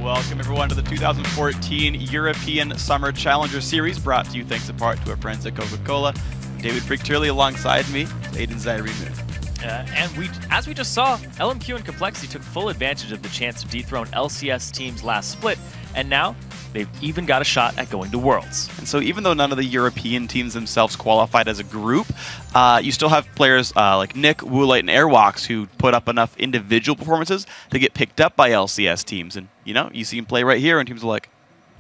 Welcome everyone to the 2014 European Summer Challenger Series, brought to you thanks in part to our friends at Coca-Cola. David Frick-Turley alongside me, Aiden Zaire-Moon. And as we just saw, LMQ and Complexity took full advantage of the chance to dethrone LCS team's last split, and now they've even got a shot at going to Worlds. And so even though none of the European teams themselves qualified as a group, you still have players like Nick, Woolite, and Airwalks who put up enough individual performances to get picked up by LCS teams. And, you know, you see them play right here, and teams are like,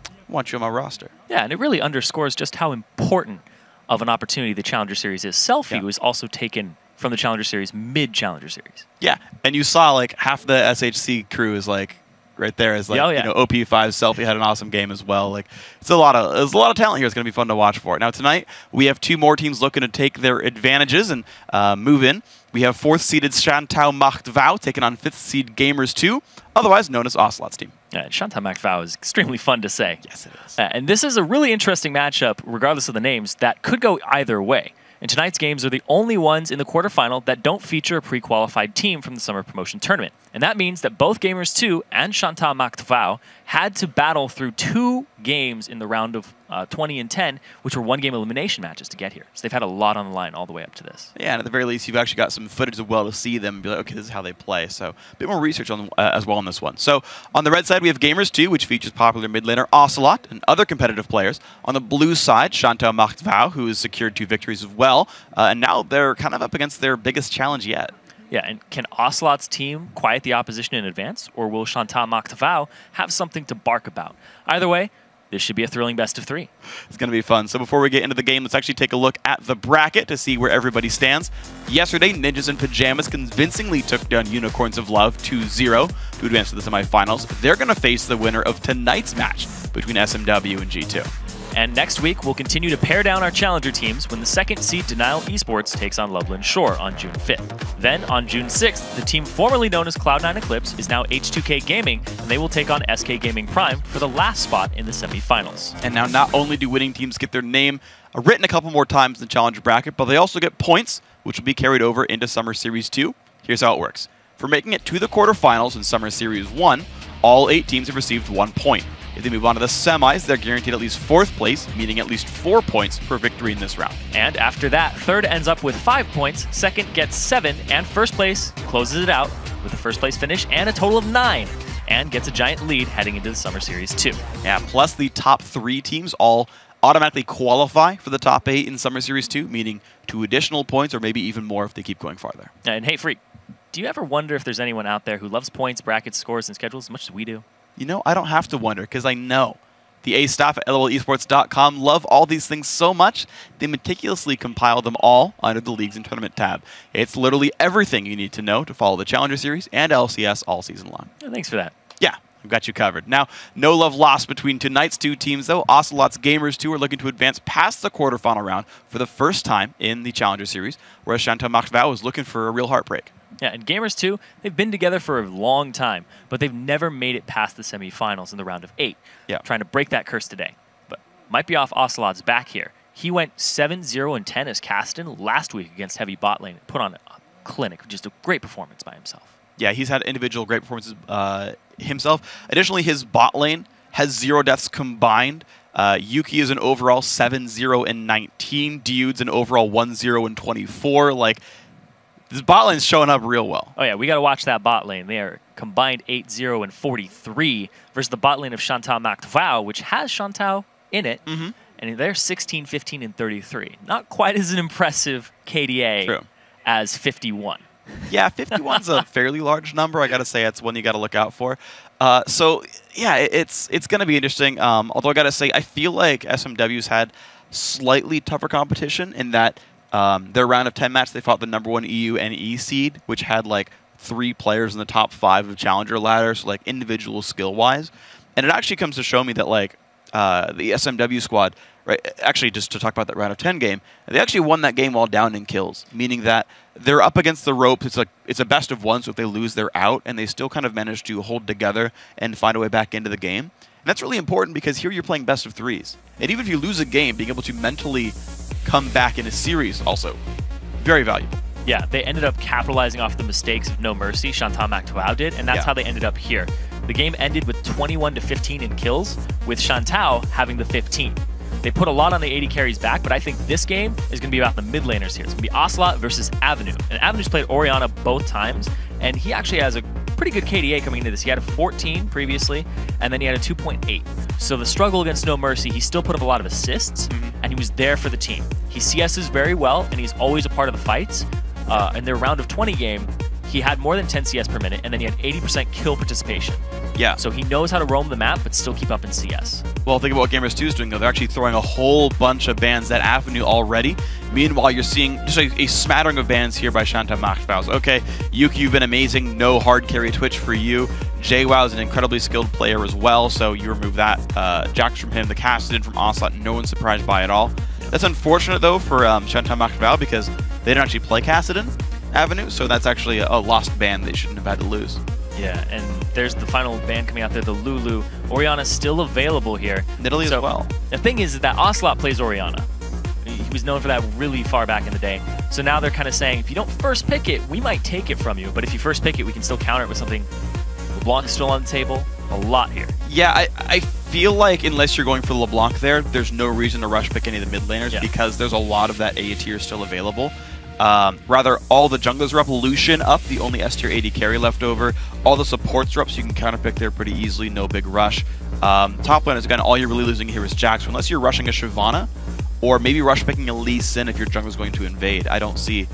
I want you on my roster. Yeah, and it really underscores just how important of an opportunity the Challenger Series is. Selfie was also taken from the Challenger Series mid-Challenger Series. Yeah, and you saw like half the SHC crew is like right there is like you know, OP5 Selfie had an awesome game as well. Like there's a lot of talent here. It's going to be fun to watch for. Now tonight we have two more teams looking to take their advantages and move in. We have 4th seeded Shantou Macht Vau taking on 5th seed Gamers 2, otherwise known as Ocelot's team. Yeah, Shantou Macht Vau is extremely fun to say. Yes, it is. And this is a really interesting matchup, regardless of the names, that could go either way. And tonight's games are the only ones in the quarterfinal that don't feature a pre-qualified team from the Summer Promotion Tournament. And that means that both Gamers 2 and Shantou Macht Vau had to battle through 2 games in the round of 20 and 10, which were one-game elimination matches to get here. So they've had a lot on the line all the way up to this. Yeah, and at the very least, you've actually got some footage as well to see them and be like, okay, this is how they play. So a bit more research on as well on this one. So on the red side, we have Gamers 2, which features popular mid laner Ocelot and other competitive players. On the blue side, Shantou Macht Vau, who has secured 2 victories as well. And now they're kind of up against their biggest challenge yet. Yeah, and can Ocelot's team quiet the opposition in advance, or will Shantou Macht Vau have something to bark about? Either way, this should be a thrilling best of 3. It's going to be fun. So before we get into the game, let's actually take a look at the bracket to see where everybody stands. Yesterday, Ninjas in Pajamas convincingly took down Unicorns of Love 2-0 to advance to the semifinals. They're going to face the winner of tonight's match between SMW and G2. And next week, we'll continue to pare down our challenger teams when the 2nd seed Denial Esports takes on Loveland Shore on June 5th. Then, on June 6th, the team formerly known as Cloud9 Eclipse is now H2K Gaming, and they will take on SK Gaming Prime for the last spot in the semifinals. And now not only do winning teams get their name written a couple more times in the challenger bracket, but they also get points, which will be carried over into Summer Series 2. Here's how it works. For making it to the quarterfinals in Summer Series 1, all 8 teams have received 1 point. If they move on to the semis, they're guaranteed at least 4th place, meaning at least 4 points for victory in this round. And after that, 3rd ends up with 5 points, 2nd gets 7, and 1st place closes it out with a 1st place finish and a total of 9, and gets a giant lead heading into the Summer Series 2. Yeah, plus the top 3 teams all automatically qualify for the top 8 in Summer Series 2, meaning 2 additional points or maybe even more if they keep going farther. And hey, Freak, do you ever wonder if there's anyone out there who loves points, brackets, scores, and schedules as much as we do? You know, I don't have to wonder because I know. The A staff at lolesports.com love all these things so much, they meticulously compile them all under the Leagues and Tournament tab. It's literally everything you need to know to follow the Challenger Series and LCS all season long. Yeah, thanks for that. Yeah, I've got you covered. Now, no love lost between tonight's 2 teams, though. Ocelot's Gamers 2 are looking to advance past the quarterfinal round for the first time in the Challenger Series, whereas Shantou Macht Vau is looking for a real heartbreak. Yeah, and Gamers 2, they've been together for a long time, but they've never made it past the semifinals in the round of 8. Yeah. Trying to break that curse today. But might be off Ocelot's back here. He went 7-0-10 as Caston last week against Heavy Bot Lane and put on a clinic, just a great performance by himself. Yeah, he's had individual great performances himself. Additionally, his bot lane has 0 deaths combined. Yuki is an overall 7-0-19. Dude's an overall 1-0-24. Like, this bot lane's showing up real well. Oh, yeah, we got to watch that bot lane. They are combined 8-0-43 versus the bot lane of Shantou Macht Vau, which has Shantou in it. And they're 16-15-33. Not quite as an impressive KDA as 51. Yeah, 51's a fairly large number. I got to say, it's one you got to look out for. So, yeah, it's going to be interesting. Although I got to say, I feel like SMW's had slightly tougher competition in that their round of 10 match, they fought the #1 EU and E seed, which had like 3 players in the top 5 of Challenger ladder, so like individual skill-wise. And it actually comes to show me that like the SMW squad, right? Actually, just to talk about that round of 10 game, they actually won that game while down in kills, meaning that they're up against the ropes. It's like it's a best of 1, so if they lose, they're out, and they still kind of manage to hold together and find a way back into the game. And that's really important because here you're playing best of 3s, and even if you lose a game, being able to mentally come back in a series also very valuable. Yeah, they ended up capitalizing off the mistakes of No Mercy, Shantou Macht Vau did, and that's how they ended up here. The game ended with 21-15 in kills, with Shantou having the 15. They put a lot on the AD carries back, but I think this game is going to be about the mid laners here. It's going to be Ocelot versus Avenue. And Avenue's played Orianna both times, and he actually has a pretty good KDA coming into this. He had a 14 previously, and then he had a 2.8. So the struggle against No Mercy, he still put up a lot of assists, and he was there for the team. He CS's very well, and he's always a part of the fights. In their round of 20 game, he had more than 10 CS per minute, and then he had 80% kill participation. Yeah. So he knows how to roam the map, but still keep up in CS. Well, think about what Gamers 2 is doing, though. They're actually throwing a whole bunch of bans at Avenue already. Meanwhile, you're seeing just a smattering of bans here by Shantou Macfow's. Okay, Yuki, you've been amazing. No hard carry Twitch for you. JWoww is an incredibly skilled player as well, so you remove that. Jax from him, the Cassidy from Ocelot, no one's surprised by at all. That's unfortunate, though, for Shantou Macfow because they didn't actually play Cassidy Avenue, so that's actually a lost ban they shouldn't have had to lose. Yeah, and there's the final ban coming out there, the Lulu. Orianna's still available here. Nidalee as well. The thing is that Ocelot plays Orianna. He was known for that really far back in the day. So now they're kind of saying, if you don't first pick it, we might take it from you. But if you first pick it, we can still counter it with something. LeBlanc's still on the table. A lot here. Yeah, I feel like unless you're going for LeBlanc there's no reason to rush pick any of the mid laners because there's a lot of that A tier still available. Rather, all the junglers are up, Lucian up, the only S tier AD carry left over. All the supports are up, so you can counterpick there pretty easily, no big rush. Top laners, again, all you're really losing here is Jax. Unless you're rushing a Shyvana, or maybe rush picking a Lee Sin if your jungler's going to invade. I don't see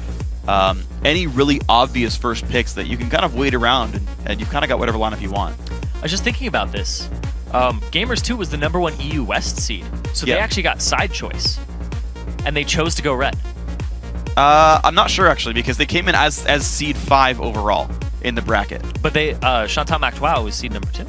any really obvious first picks that you can kind of wait around, and you've kind of got whatever lineup you want. I was just thinking about this. Gamers 2 was the #1 EU West seed, so they actually got side choice, and they chose to go red. I'm not sure, actually, because they came in as seed 5 overall in the bracket. But they Shantou Macfow was seed #2.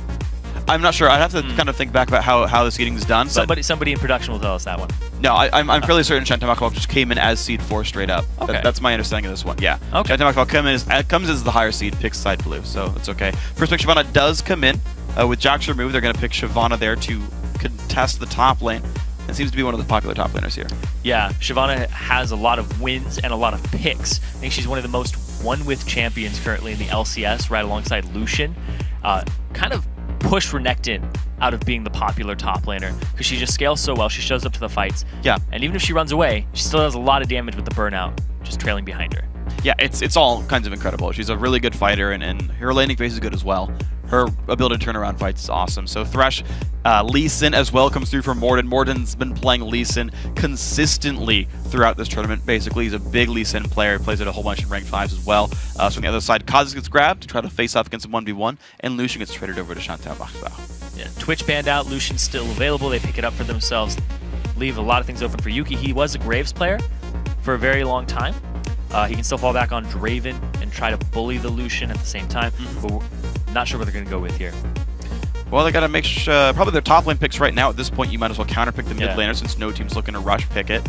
I'm not sure. I'd have to kind of think back about how the seeding is done. Somebody in production will tell us that one. No, I'm fairly certain Shantou Macfow just came in as seed 4 straight up. Okay. That's my understanding of this one. Yeah. Okay. Shantou Macfow comes as the higher seed, picks side blue, so it's okay. First pick Shyvana does come in. With Jax removed, they're going to pick Shyvana there to contest the top lane. It seems to be one of the popular top laners here. Yeah, Shyvana has a lot of wins and a lot of picks. I think she's one of the most won-with champions currently in the LCS, right alongside Lucian. Kind of pushed Renekton out of being the popular top laner because she just scales so well. She shows up to the fights. Yeah. And even if she runs away, she still does a lot of damage with the burnout, just trailing behind her. Yeah, it's all kinds of incredible. She's a really good fighter, and her laning phase is good as well. Her ability to turn around fights is awesome. So Thresh, Lee Sin as well comes through for Morden. Morden's been playing Lee Sin consistently throughout this tournament. Basically, he's a big Lee Sin player. He plays it a whole bunch in ranked 5s as well. So on the other side, Kha'Zix gets grabbed to try to face off against him 1v1, and Lucian gets traded over to Shantou Macfow. Yeah, Twitch banned out. Lucian's still available. They pick it up for themselves. Leave a lot of things open for Yuki. He was a Graves player for a very long time. He can still fall back on Draven and try to bully the Lucian at the same time. But we're not sure what they're going to go with here. Well, they got to make sure, probably their top lane picks right now. At this point, you might as well counterpick the mid laner since no team's looking to rush pick it.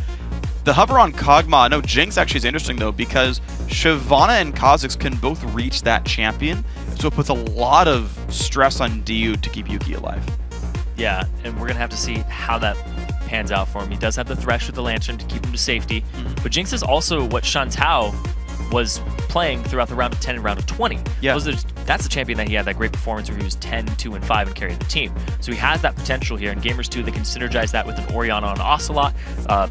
The hover on Kog'Maw, no, Jinx actually is interesting though because Shyvana and Kha'Zix can both reach that champion, so it puts a lot of stress on DU to keep Yuki alive. Yeah, and we're going to have to see how that pans out for him. He does have the Thresh with the Lantern to keep him to safety, but Jinx is also what Shantou was playing throughout the round of 10 and round of 20. Yeah. That's the champion that he had that great performance where he was 10, 2, and 5 and carried the team. So he has that potential here. In Gamers 2, they can synergize that with an Orianna on Ocelot.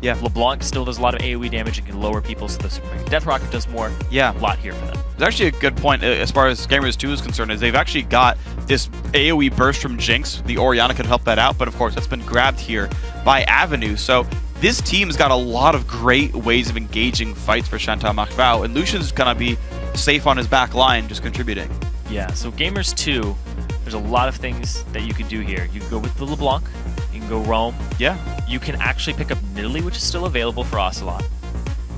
LeBlanc still does a lot of AoE damage and can lower people, so the Super Mega Death Rocket does more. Yeah. A lot here for them. It's actually a good point as far as Gamers 2 is concerned, is they've actually got this AoE burst from Jinx. The Orianna could help that out, but of course that's been grabbed here by Avenue. So this team's got a lot of great ways of engaging fights for Shantou Macfow, and Lucian's gonna be safe on his back line, just contributing. Yeah, so Gamers 2, there's a lot of things that you could do here. You can go with the LeBlanc, you can go roam. Yeah. You can actually pick up Nidalee, which is still available for Ocelot.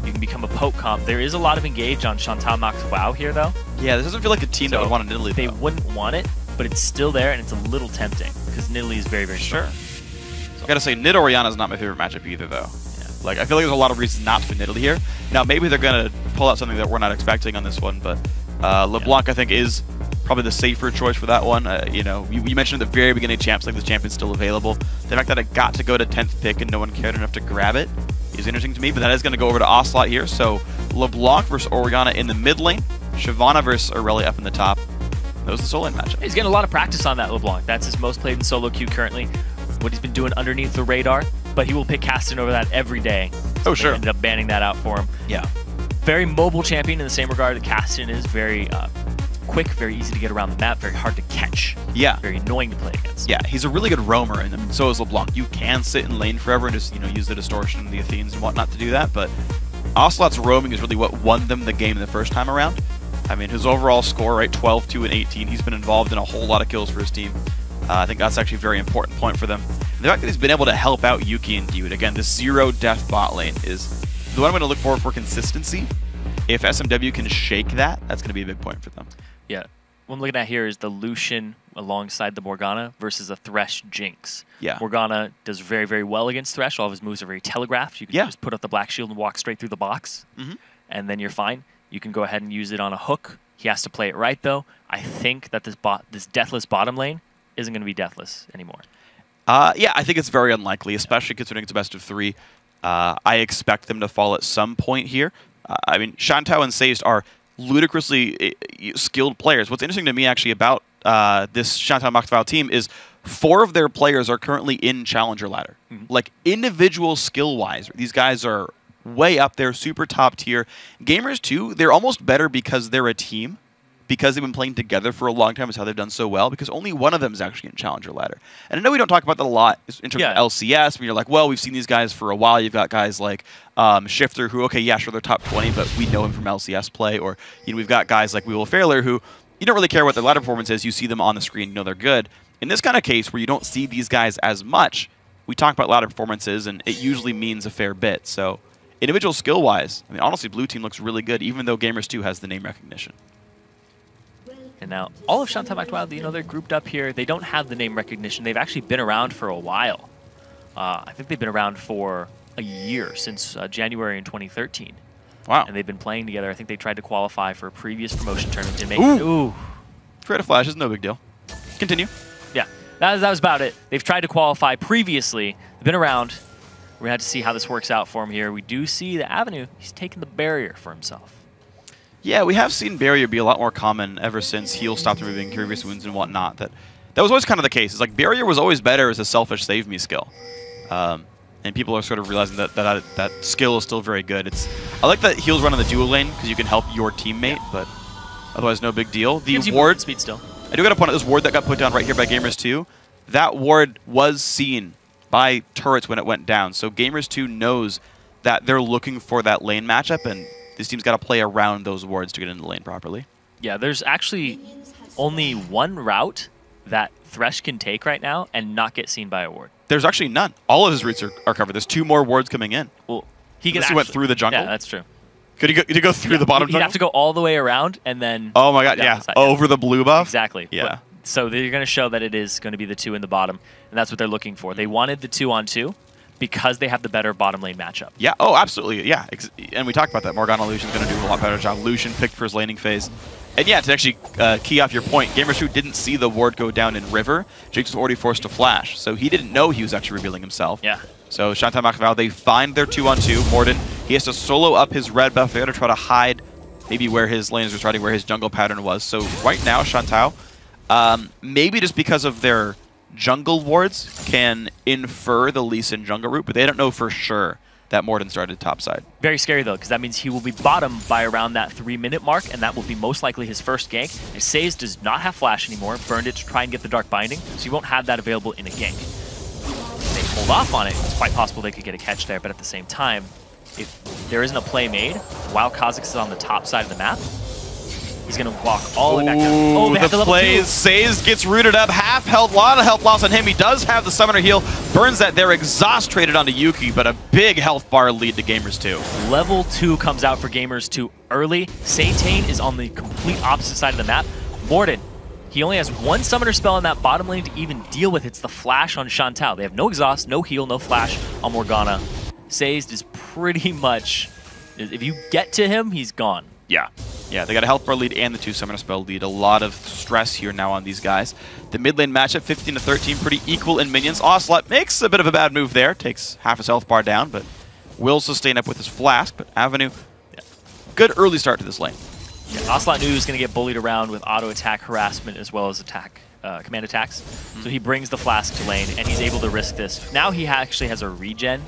You can become a poke comp. There is a lot of engage on Shantou Macfow here, though. Yeah, this doesn't feel like a team that would want a Nidalee, They wouldn't want it, but it's still there, and it's a little tempting, because Nidalee is very, very strong. I gotta say, Nid Orianna is not my favorite matchup either, though. Yeah. Like, I feel like there's a lot of reasons not to put Nidalee here. Now, maybe they're gonna pull out something that we're not expecting on this one, but LeBlanc, I think, is probably the safer choice for that one. You know, you mentioned at the very beginning, champs like the champion's still available. The fact that it got to go to 10th pick and no one cared enough to grab it is interesting to me, but that is going to go over to Ocelot here. So LeBlanc versus Orianna in the mid lane, Shyvana versus Aurelia up in the top. that was the solo lane matchup. He's getting a lot of practice on that LeBlanc. That's his most played in solo queue currently. What he's been doing underneath the radar, but he will pick Caston over that every day. Oh, sure. They ended up banning that out for him. Yeah. Very mobile champion in the same regard that Caston is. Very quick, very easy to get around the map, very hard to catch. Yeah. Very annoying to play against. Yeah, he's a really good roamer, and I mean, so is LeBlanc. You can sit in lane forever and just, use the distortion and the Athenes and whatnot to do that, but Ocelot's roaming is really what won them the game the first time around. I mean, his overall score, right, 12, 2, and 18. He's been involved in a whole lot of kills for his team. I think that's actually a very important point for them. And the fact that he's been able to help out Yuki and Dude, again, this zero-death bot lane is the one I'm going to look for consistency. If SMW can shake that, that's going to be a big point for them. Yeah. What I'm looking at here is the Lucian alongside the Morgana versus a Thresh Jinx. Yeah. Morgana does very, very well against Thresh. All of his moves are very telegraphed. You can just put up the black shield and walk straight through the box, and then you're fine. You can go ahead and use it on a hook. He has to play it right, though. I think that this deathless bottom lane isn't going to be deathless anymore. Yeah, I think it's very unlikely, especially considering it's a best of 3. I expect them to fall at some point here. I mean, Shantou and Seist are ludicrously skilled players. What's interesting to me, actually, about this Shantou Machtval team is 4 of their players are currently in Challenger ladder. Like, individual skill-wise, these guys are way up there, super top tier. Gamers, too, they're almost better because they're a team. Because they've been playing together for a long time is how they've done so well, because only one of them is actually in Challenger ladder. And I know we don't talk about that a lot in terms of LCS, when you're like, well, we've seen these guys for a while. You've got guys like Shifter, who, okay, yeah, sure, they're top 20, but we know him from LCS play. Or we've got guys like We Will Failure, who you don't really care what their ladder performance is. You see them on the screen, you know they're good. In this kind of case, where you don't see these guys as much, we talk about ladder performances, and it usually means a fair bit. So individual skill-wise, I mean, honestly, Blue Team looks really good, even though Gamers 2 has the name recognition. And now, all of Shantou Machtval, they're grouped up here. They don't have the name recognition. They've actually been around for a while. I think they've been around for a year, since January in 2013. Wow. And they've been playing together. I think they tried to qualify for a previous promotion tournament. Didn't make it. Ooh. Creative Flash is no big deal. Continue. Yeah, that was about it. They've tried to qualify previously. They've been around. We're going to have to see how this works out for him here. We do see the Avenue. He's taking the barrier for himself. Yeah, we have seen barrier be a lot more common ever since heal stopped removing Curious Wounds and whatnot. That was always kind of the case. It's like barrier was always better as a selfish save me skill, and people are sort of realizing that skill is still very good. I like that heals run on the dual lane because you can help your teammate, but otherwise no big deal. The ward speed still. I do got to point out this ward that got put down right here by Gamers 2. That ward was seen by turrets when it went down, so Gamers 2 knows that they're looking for that lane matchup, and this team's got to play around those wards to get into the lane properly. Yeah, there's actually only one route that Thresh can take right now and not get seen by a ward. There's actually none. All of his routes are covered. There's 2 more wards coming in. Well, he went through the jungle? Yeah, that's true. Could he go through the bottom jungle? He'd have to go all the way around and then... Oh my god, yeah. Over the blue buff? Exactly. Yeah. So they're going to show that it is going to be the 2 in the bottom, and that's what they're looking for. They wanted the 2-on-2 because they have the better bottom lane matchup. Yeah, oh, absolutely, yeah. And we talked about that. Morgana Lucian's going to do a lot better job. Lucian picked for his laning phase. And yeah, to actually key off your point, Gamers2 didn't see the ward go down in River. Jinx was already forced to flash, so he didn't know he was actually revealing himself. Yeah. So Shantou Machtval, they find their 2-on-2. Morden, he has to solo up his red buff. They got to try to hide maybe where his lanes was riding, where his jungle pattern was. So right now, Shantou, maybe just because of their jungle wards, can infer the Lee Sin jungle route, but they don't know for sure that Morden started topside. Very scary, though, because that means he will be bottom by around that 3-minute mark, and that will be most likely his first gank. And Saze does not have flash anymore, burned it to try and get the Dark Binding, so you won't have that available in a gank. If they hold off on it, it's quite possible they could get a catch there, but at the same time, if there isn't a play made, while Kha'Zix is on the top side of the map, he's going to walk all the way back down. Oh, they have the level 2. Saze gets rooted up. Half health, a lot of health loss on him. He does have the summoner heal. Burns that there, exhaust traded onto Yuki, but a big health bar lead to Gamers 2. Level 2 comes out for Gamers 2 early. Satane is on the complete opposite side of the map. Morden, he only has 1 summoner spell in that bottom lane to even deal with. It's the flash on Shantou. They have no exhaust, no heal, no flash on Morgana. Sazed is pretty much, if you get to him, he's gone. Yeah. Yeah, they got a health bar lead and the 2 summoner spell lead. A lot of stress here now on these guys. The mid lane matchup, 15-13, pretty equal in minions. Ocelot makes a bit of a bad move there. Takes half his health bar down, but will sustain up with his flask. But Avenue, good early start to this lane. Yeah, Ocelot knew he was going to get bullied around with auto attack harassment as well as command attacks. So he brings the flask to lane, and he's able to risk this. Now he actually has a regen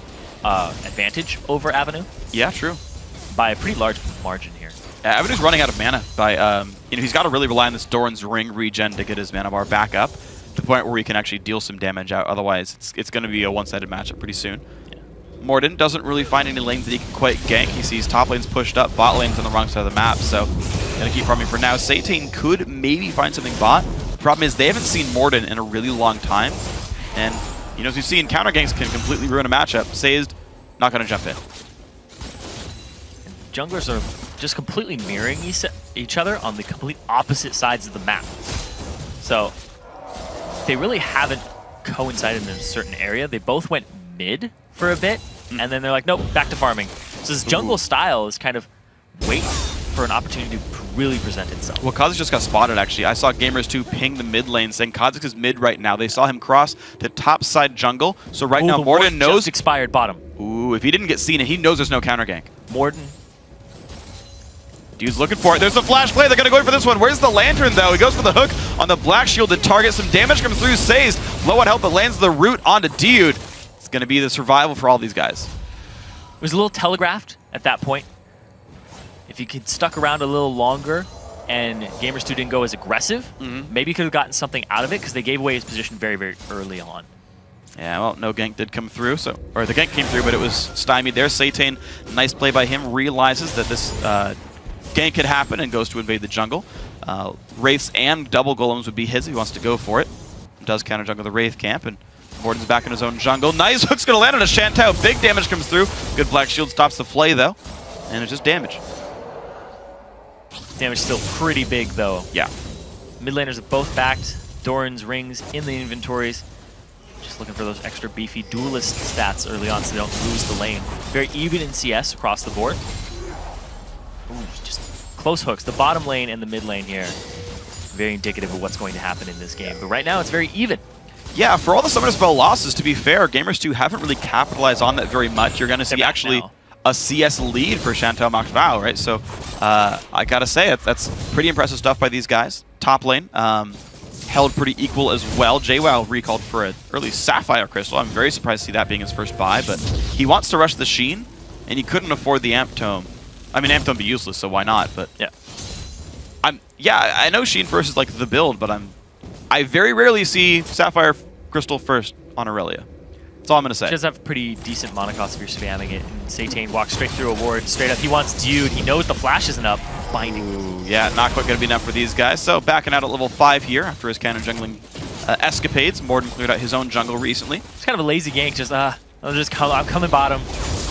advantage over Avenue. Yeah, true. By a pretty large margin here. Avenue's running out of mana. By he's got to really rely on this Doran's Ring regen to get his mana bar back up to the point where he can actually deal some damage out. Otherwise, it's going to be a one-sided matchup pretty soon. Morden doesn't really find any lanes that he can quite gank. He sees top lanes pushed up, bot lanes on the wrong side of the map, so gonna keep farming for now. Satane could maybe find something bot. The problem is they haven't seen Morden in a really long time, and as we've seen, counter ganks can completely ruin a matchup. Sazed, not gonna jump in. And junglers are just completely mirroring each other on the complete opposite sides of the map. So they really haven't coincided in a certain area. They both went mid for a bit, and then they're like, nope, back to farming. So this jungle style is kind of wait for an opportunity to really present itself. Well, Kha'Zix just got spotted, actually. I saw Gamers2 ping the mid lane saying Kha'Zix is mid right now. They saw him cross to top side jungle, so right now Morden knows... just expired bottom. Ooh, if he didn't get seen, he knows there's no counter gank. Morden. Dude's looking for it. There's the flash play. They're going to go in for this one. Where's the Lantern, though? He goes for the hook on the Black Shield to target. Some damage comes through. Sazed. Low on health, but lands the root onto Dude. It's going to be the survival for all these guys. It was a little telegraphed at that point. If he could stuck around a little longer and Gamers2 didn't go as aggressive, maybe he could have gotten something out of it because they gave away his position very, very early on. Yeah, well, no gank did come through, or the gank came through, but it was stymied there. Satane, nice play by him, realizes that this gank could happen and goes to invade the jungle. Wraiths and double golems would be his if he wants to go for it. Does counter jungle the Wraith camp, and Morden's back in his own jungle. Nice hook's going to land on a Shantou. Big damage comes through. Good Black Shield stops the flay, though. And it's just damage. Damage still pretty big, though. Yeah. Mid laners have both backed. Doran's rings in the inventories. Just looking for those extra beefy duelist stats early on so they don't lose the lane. Very even in CS across the board. Ooh, just close hooks. The bottom lane and the mid lane here. Very indicative of what's going to happen in this game. But right now, it's very even. Yeah, for all the Summoner Spell losses, to be fair, Gamers2 haven't really capitalized on that very much. You're going to see actually a CS lead for Shantou Mox Vow, right? So I got to say, that's pretty impressive stuff by these guys. Top lane, held pretty equal as well. JWoww recalled for an early Sapphire Crystal. I'm very surprised to see that being his first buy, but he wants to rush the Sheen, and he couldn't afford the Amp Tome. I mean, Amp Tome be useless, so why not? But yeah, I know Sheen first is like the build, but I very rarely see Sapphire Crystal first on Aurelia. That's all I'm going to say. She does have pretty decent mana cost if you're spamming it. And Satane walks straight through a ward, straight up. He wants Dude. He knows the flash isn't up. Binding. Ooh, yeah, not quite going to be enough for these guys. So backing out at level 5 here after his cannon jungling escapades. Morden cleared out his own jungle recently. It's kind of a lazy gank. Just, I'm coming bottom.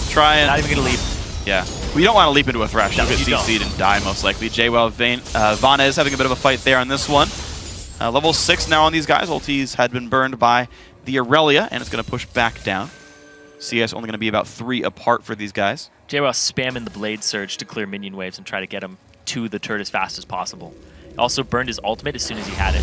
Trying. Not even going to leap. Yeah. We don't want to leap into a Thresh. No, You'll get CC'd and die most likely. JWoww, Vanez having a bit of a fight there on this one. Level 6 now on these guys. Ultis had been burned by the Aurelia, and it's going to push back down. CS only going to be about 3 apart for these guys. JWoww spamming the Blade Surge to clear minion waves and try to get him to the turret as fast as possible. Also burned his ultimate as soon as he had it.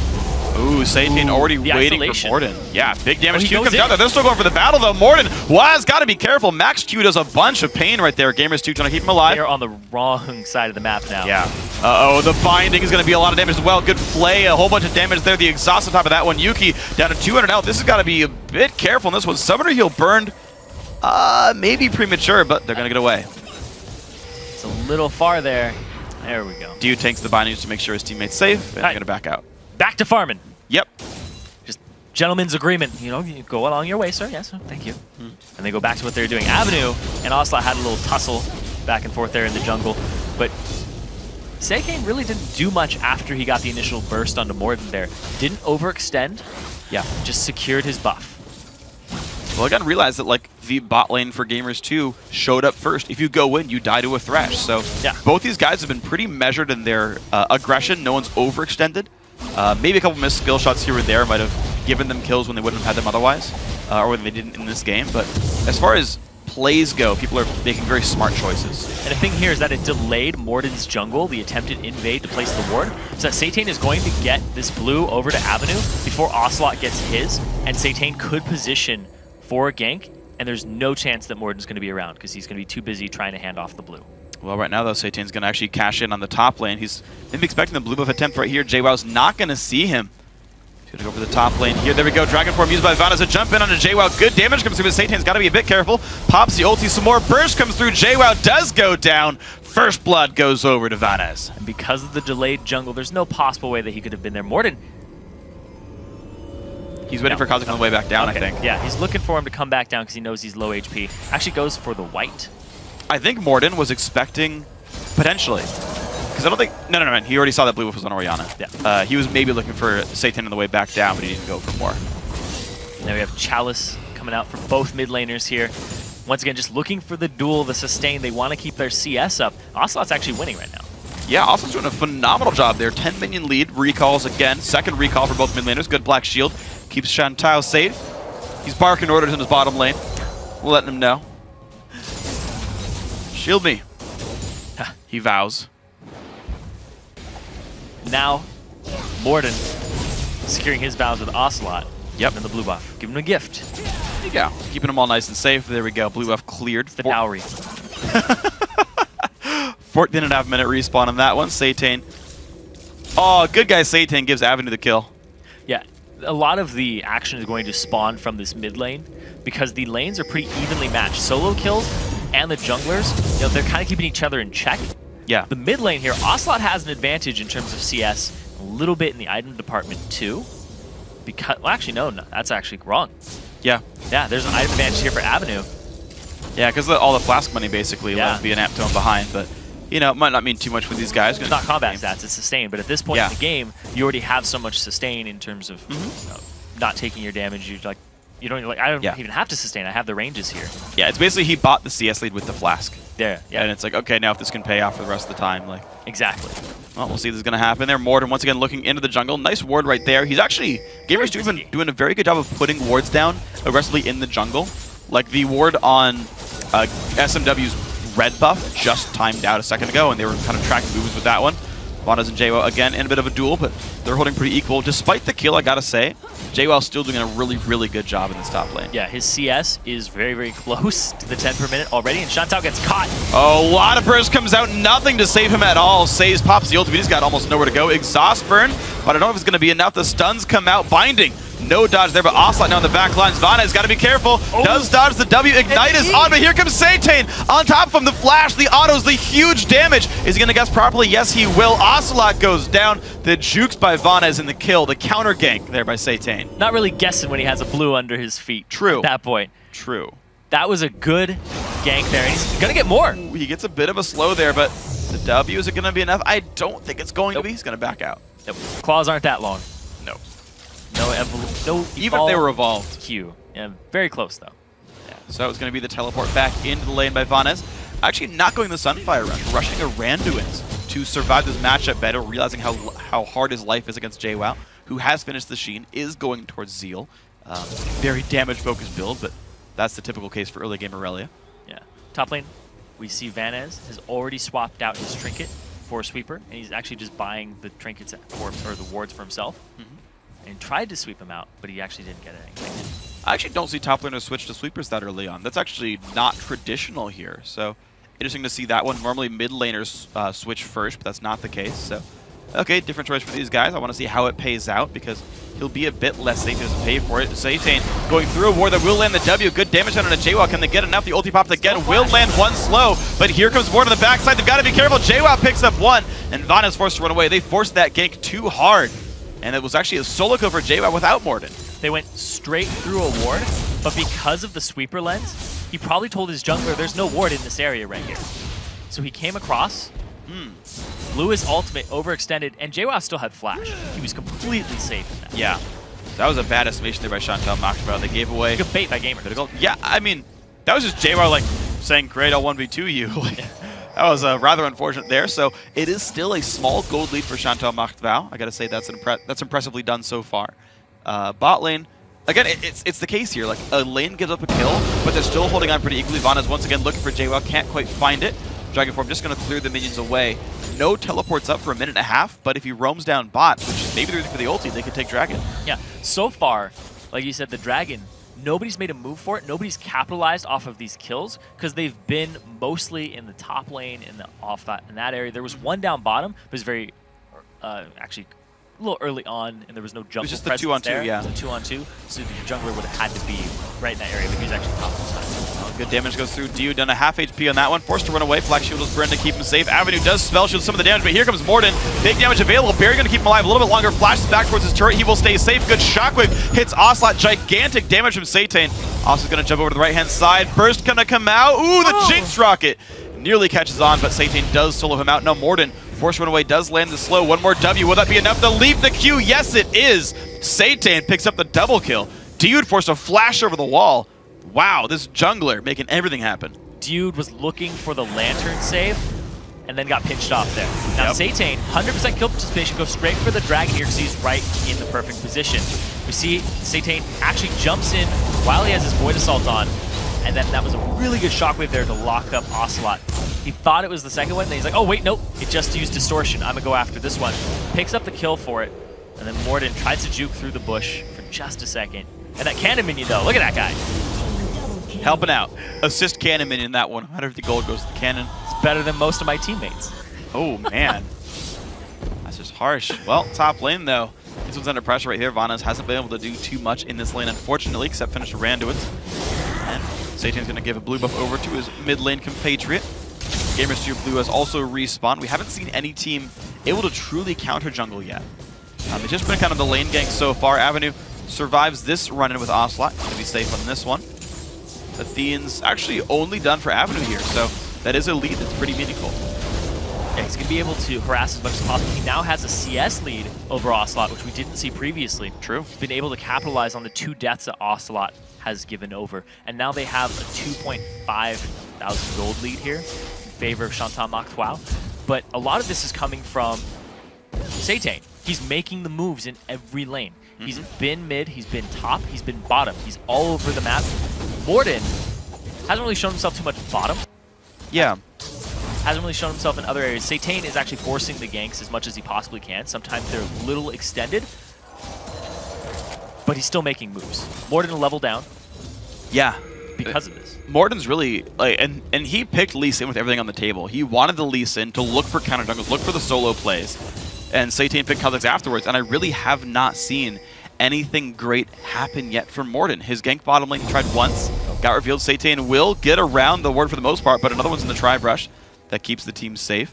Ooh, Satane already waiting for Morden. Yeah, big damage. Q comes down there. They're still going for the battle, though. Morden, has got to be careful. Max Q does a bunch of pain right there. Gamers2 trying to keep him alive. They're on the wrong side of the map now. Yeah. Uh-oh, the binding is going to be a lot of damage as well. Good flay, a whole bunch of damage there. The exhaust on top of that one. Yuki down to 200 health. This has got to be a bit careful in this one. Summoner Heal burned, maybe premature, but they're going to get away. It's a little far there. There we go. Dude takes the binding just to make sure his teammate's safe, and they're going to back out. Back to farming. Yep. Just gentleman's agreement. You know, you go along your way, sir. Yes, thank you. And they go back to what they're doing. Avenue and Ocelot had a little tussle back and forth there in the jungle, but Satane really didn't do much after he got the initial burst onto Morden there. Didn't overextend. Yeah, just secured his buff. Well, I got to realize that, like, the bot lane for Gamers2 showed up first. If you go in, you die to a Thresh. So yeah, both these guys have been pretty measured in their aggression. No one's overextended. Maybe a couple missed skill shots here or there might have given them kills when they wouldn't have had them otherwise, or when they didn't in this game. But as far as plays go, people are making very smart choices. And the thing here is that it delayed Morden's jungle, the attempted invade to place the ward, so that Satane is going to get this blue over to Avenue before Ocelot gets his, and Satane could position for a gank, and there's no chance that Morden's going to be around because he's going to be too busy trying to hand off the blue. Well, right now, though, Satan's going to actually cash in on the top lane. He's maybe expecting the blue buff attempt right here. JWoww's not going to see him. He's going to go for the top lane here. There we go. Dragon Form used by Vanas to jump in onto JWoww. Good damage comes through, but Satan's got to be a bit careful. Pops the ulti some more. Burst comes through. JWoww does go down. First blood goes over to Vanas. And because of the delayed jungle, there's no possible way that he could have been there. Morden. He's waiting for Kha'Zix on the way back down, Okay. I think. Yeah, he's looking for him to come back down because he knows he's low HP. Actually goes for the white. I think Morden was expecting, potentially, because I don't think, no, he already saw that blue buff was on Orianna. Yeah. He was maybe looking for Satan on the way back down, but he didn't go for more. Now we have Chalice coming out for both mid laners here. Once again, just looking for the duel, the sustain. They want to keep their CS up. Ocelot's actually winning right now. Yeah, Ocelot's doing a phenomenal job there. 10 minion lead, recalls again. Second recall for both mid laners. Good black shield. Keeps Chantal safe. He's barking orders in his bottom lane. We're letting him know. Shield me. He vows. Now, Morden securing his vows with Ocelot. Yep. And the blue buff. Give him a gift. There you go. Keeping them all nice and safe. There we go. Blue buff cleared. The dowry. 14.5 minute respawn on that one. Satan. Oh, good guy Satan gives Avenue the kill. Yeah. A lot of the action is going to spawn from this mid lane because the lanes are pretty evenly matched. Solo kills and the junglers, you know, they're kind of keeping each other in check. Yeah. The mid lane here, Ocelot has an advantage in terms of CS, a little bit in the item department too. Because, well, actually, no, that's actually wrong. Yeah. Yeah, there's an item advantage here for Avenue. Yeah, because all the flask money basically will be an amp tone behind, but you know, it might not mean too much for these guys. It's not combat stats, it's sustain. But at this point in the game, you already have so much sustain in terms of you know, not taking your damage. You I don't even have to sustain. I have the ranges here. Yeah, it's basically he bought the CS lead with the flask. There, yeah. And it's like, okay, now if this can pay off for the rest of the time, like. Exactly. Well, we'll see if this is going to happen there. Morden once again looking into the jungle. Nice ward right there. He's actually, Gamer's doing a very good job of putting wards down aggressively in the jungle. Like the ward on SMW's red buff just timed out a second ago, and they were kind of tracking moves with that one. Vanas and JWoww again in a bit of a duel, but they're holding pretty equal. Despite the kill, I gotta say, JWoww's still doing a really, really good job in this top lane. Yeah, his CS is very, very close to the 10 per minute already, and Chantal gets caught. A lot of burst comes out, nothing to save him at all. Saves pops the ultimate, he's got almost nowhere to go. Exhaust burn, but I don't know if it's gonna be enough. The stuns come out, binding. No dodge there, but Ocelot now in the back lines. Vana's got to be careful. Does dodge the W. Ignite is on, but here comes Satan. On top from the flash, the autos, the huge damage. Is he going to guess properly? Yes, he will. Ocelot goes down. The jukes by Vanas in the kill. The counter gank there by Satan. Not really guessing when he has a blue under his feet. True. At that point. True. That was a good gank there, and he's going to get more. Ooh, he gets a bit of a slow there, but the W, is it going to be enough? I don't think it's going to be. He's going to back out. Nope. Claws aren't that long. No. No even if they were evolved. Q. Yeah, very close though. Yeah. So it's going to be the teleport back into the lane by Vanas. Actually not going the Sunfire Rush, rushing a Randuin's to survive this matchup better, realizing how hard his life is against JWoww, who has finished the Sheen, is going towards Zeal. Very damage-focused build, but that's the typical case for early game Aurelia. Yeah. Top lane, we see Vanas has already swapped out his trinket for a sweeper, and he's actually just buying the trinkets or the wards for himself. And tried to sweep him out, but he actually didn't get anything. I actually don't see top laners switch to sweepers that early on. That's actually not traditional here. So interesting to see that one. Normally mid laners switch first, but that's not the case. So okay, different choice for these guys. I want to see how it pays out because he'll be a bit less safe to pay for it. Satan going through a ward that will land the W. Good damage on a JWoww. Can they get enough? The ulti pops again. Will land one slow, but here comes ward on the backside. They've got to be careful. JWoww picks up one, and Vana's forced to run away. They forced that gank too hard. And it was actually a solo kill for JWoww without Morden. They went straight through a ward, but because of the sweeper lens, he probably told his jungler there's no ward in this area right here. So he came across, blew his ultimate, overextended, and JWoww still had flash. He was completely safe in that. Yeah. That was a bad estimation there by Chantal Makhtabal. They gave away... Good bait by Gamer. Yeah, I mean, that was just JWoww like saying, great, I'll 1v2 you. That was rather unfortunate there. So it is still a small gold lead for Chantal Makhtabal. I got to say that's impressively done so far. Bot lane, again, it's the case here. Like a lane gives up a kill, but they're still holding on pretty equally. Vanas once again looking for JWoww, can't quite find it. Dragon Form just going to clear the minions away. No teleports up for a minute and a half, but if he roams down bot, which maybe they're for the ulti, they could take Dragon. Yeah, so far, like you said, the Dragon Nobody's made a move for it. Nobody's capitalized off of these kills because they've been mostly in the top lane in that area. There was one down bottom, but it was very actually a little early on, and there was no jungle. It was just the 2-on-2, yeah. It was a 2-on-2, so the jungler would have had to be right in that area, but he was actually top this time. Oh, good damage goes through. Dio done a half HP on that one. Forced to run away. Black Shield was burned to keep him safe. Avenue does spell shield some of the damage, but here comes Morden. Big damage available. Barry going to keep him alive a little bit longer. Flashes back towards his turret. He will stay safe. Good shockwave. Hits Ocelot. Gigantic damage from Satan. Ocelot's going to jump over to the right-hand side. Burst going to come out. Ooh, the Jinx Rocket. Nearly catches on, but Satan does solo him out. Now Morden, forced run away, does land the slow. One more W. Will that be enough to leave the queue? Yes, it is. Satan picks up the double kill. Dude forced a flash over the wall. Wow, this jungler making everything happen. Dude was looking for the lantern save and then got pinched off there. Now Satan, 100% kill participation, goes straight for the dragon here because he's right in the perfect position. We see Satan actually jumps in while he has his Void Assault on, and then that was a really good shockwave there to lock up Ocelot. He thought it was the second one, then he's like, oh wait, nope, it just used distortion. I'm gonna go after this one. Picks up the kill for it, and then Morden tries to juke through the bush for just a second. And that cannon minion though, look at that guy. Helping out. Assist cannon minion in that one. 150 gold goes to the cannon. It's better than most of my teammates. Oh man. That's just harsh. Well, top lane though. This one's under pressure right here. Vanas hasn't been able to do too much in this lane, unfortunately, except finish a Randuin's. And Satan's going to give a blue buff over to his mid lane compatriot. Gamers 2 Blue has also respawned. We haven't seen any team able to truly counter jungle yet. It's just been kind of the lane gang so far. Avenue survives this run-in with Ocelot. Going to be safe on this one. Athene's actually only done for Avenue here, so that is a lead that's pretty meaningful. Yeah, he's going to be able to harass as much as possible. He now has a CS lead over Ocelot, which we didn't see previously. True. He's been able to capitalize on the 2 deaths that Ocelot has given over. And now they have a 2.5 thousand gold lead here in favor of Chantal Mactwao. But a lot of this is coming from Satan. He's making the moves in every lane. He's been mid, he's been top, he's been bottom. He's all over the map. Morden hasn't really shown himself too much bottom. Yeah. Hasn't really shown himself in other areas. Satan is actually forcing the ganks as much as he possibly can. Sometimes they're a little extended, but he's still making moves. Morden a level down. Yeah. Because of this. Morden's really, like, and he picked Lee Sin with everything on the table. He wanted the Lee Sin to look for counter jungles, look for the solo plays. And Satan picked Kha'Zix afterwards, and I really have not seen anything great happen yet from Morden. His gank bottom lane, he tried once, got revealed. Satan will get around the ward for the most part, but another one's in the tri-brush that keeps the team safe.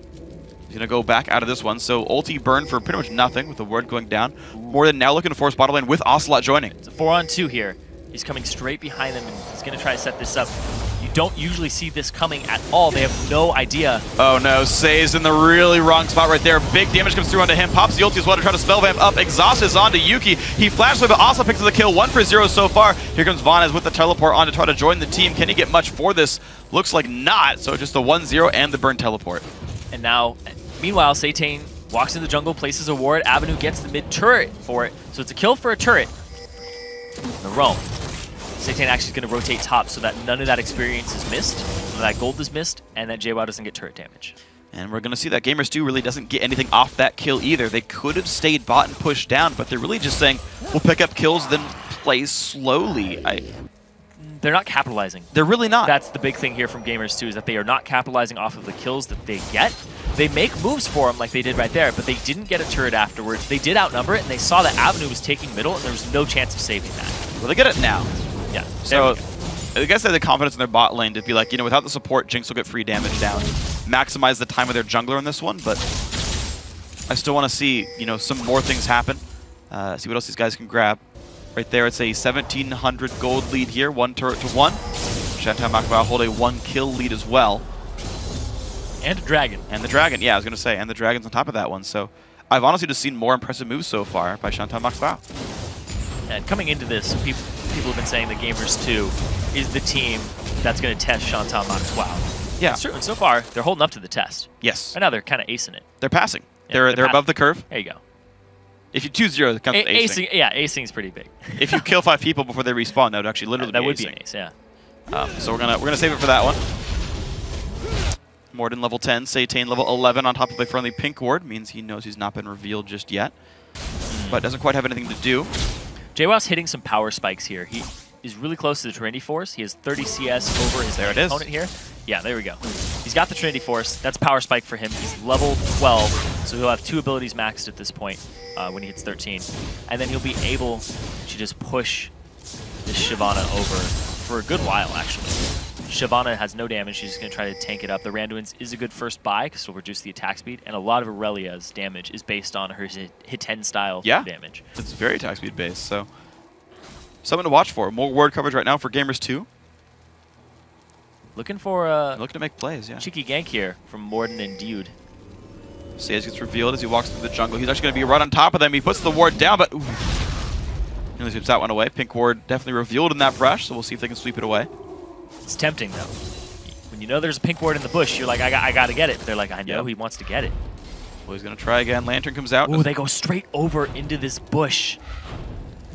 He's going to go back out of this one, so ulti burn for pretty much nothing with the ward going down. Morden now looking to force bottom lane with Ocelot joining. It's a 4-on-2 here. He's coming straight behind them, and he's going to try to set this up. You don't usually see this coming at all. They have no idea. Oh no, Say's in the really wrong spot right there. Big damage comes through onto him. Pops the ulti as well to try to spell vamp up. Exhaust is onto Yuki. He flashed away, but also picks up the kill. 1 for 0 so far. Here comes Vanas with the teleport on to try to join the team. Can he get much for this? Looks like not. So just the 1-0 and the burn teleport. And now, meanwhile, Satan walks in the jungle, places a ward. Avenue gets the mid turret for it. So it's a kill for a turret. The roam. Satan actually is going to rotate top so that none of that experience is missed, none of that gold is missed, and that JWoww doesn't get turret damage. And we're going to see that Gamers 2 really doesn't get anything off that kill either. They could have stayed bot and pushed down, but they're really just saying, we'll pick up kills, then play slowly. They're not capitalizing. They're really not. That's the big thing here from Gamers 2, is that they are not capitalizing off of the kills that they get. They make moves for them like they did right there, but they didn't get a turret afterwards. They did outnumber it, and they saw that Avenue was taking middle, and there was no chance of saving that. Well, they get it now. Yeah. So I guess they had the confidence in their bot lane to be like, you know, without the support, Jinx will get free damage down. Maximize the time of their jungler in this one, but I still want to see, you know, some more things happen. See what else these guys can grab. Right there, it's a 1,700 gold lead here, 1 turret to 1. Chantal Mactwao hold a 1 kill lead as well. And a dragon. And the dragon, yeah, I was going to say, and the dragon's on top of that one. So I've honestly just seen more impressive moves so far by Chantal Mactwao. And coming into this, people have been saying that Gamers 2 is the team that's going to test Chantal Mactwao. Yeah. And certainly, so far, they're holding up to the test. Yes. Right now, they're kind of acing it. They're passing. Yeah, they're above the curve. There you go. If you 2-0, it counts as acing. Yeah, acing is pretty big. If you kill 5 people before they respawn, that would actually literally that be would acing. be an ace, yeah. So we're gonna save it for that one. Morden level 10, Satan level 11 on top of a friendly pink ward. Means he knows he's not been revealed just yet. But doesn't quite have anything to do. JWoww's hitting some power spikes here. is really close to the Trinity Force. He has 30 CS over his opponent here. Yeah, there we go. He's got the Trinity Force. That's Power Spike for him. He's level 12, so he'll have 2 abilities maxed at this point when he hits 13. And then he'll be able to just push this Shyvana over for a good while, actually. Shyvana has no damage. She's just going to try to tank it up. The Randuin's is a good first buy because it'll reduce the attack speed, and a lot of Aurelia's damage is based on her hit 10 style damage. It's very attack speed based, so something to watch for. More ward coverage right now for Gamers 2. Looking for looking to make plays, yeah. Cheeky gank here from Morden and Dude. Sage gets revealed as he walks through the jungle. He's actually going to be right on top of them. He puts the ward down, but nearly sweeps that one away. Pink ward definitely revealed in that brush, so we'll see if they can sweep it away. It's tempting, though. When you know there's a pink ward in the bush, you're like, I got to get it. But they're like, I know he wants to get it. Well, he's going to try again. Lantern comes out. Oh, they go straight over into this bush.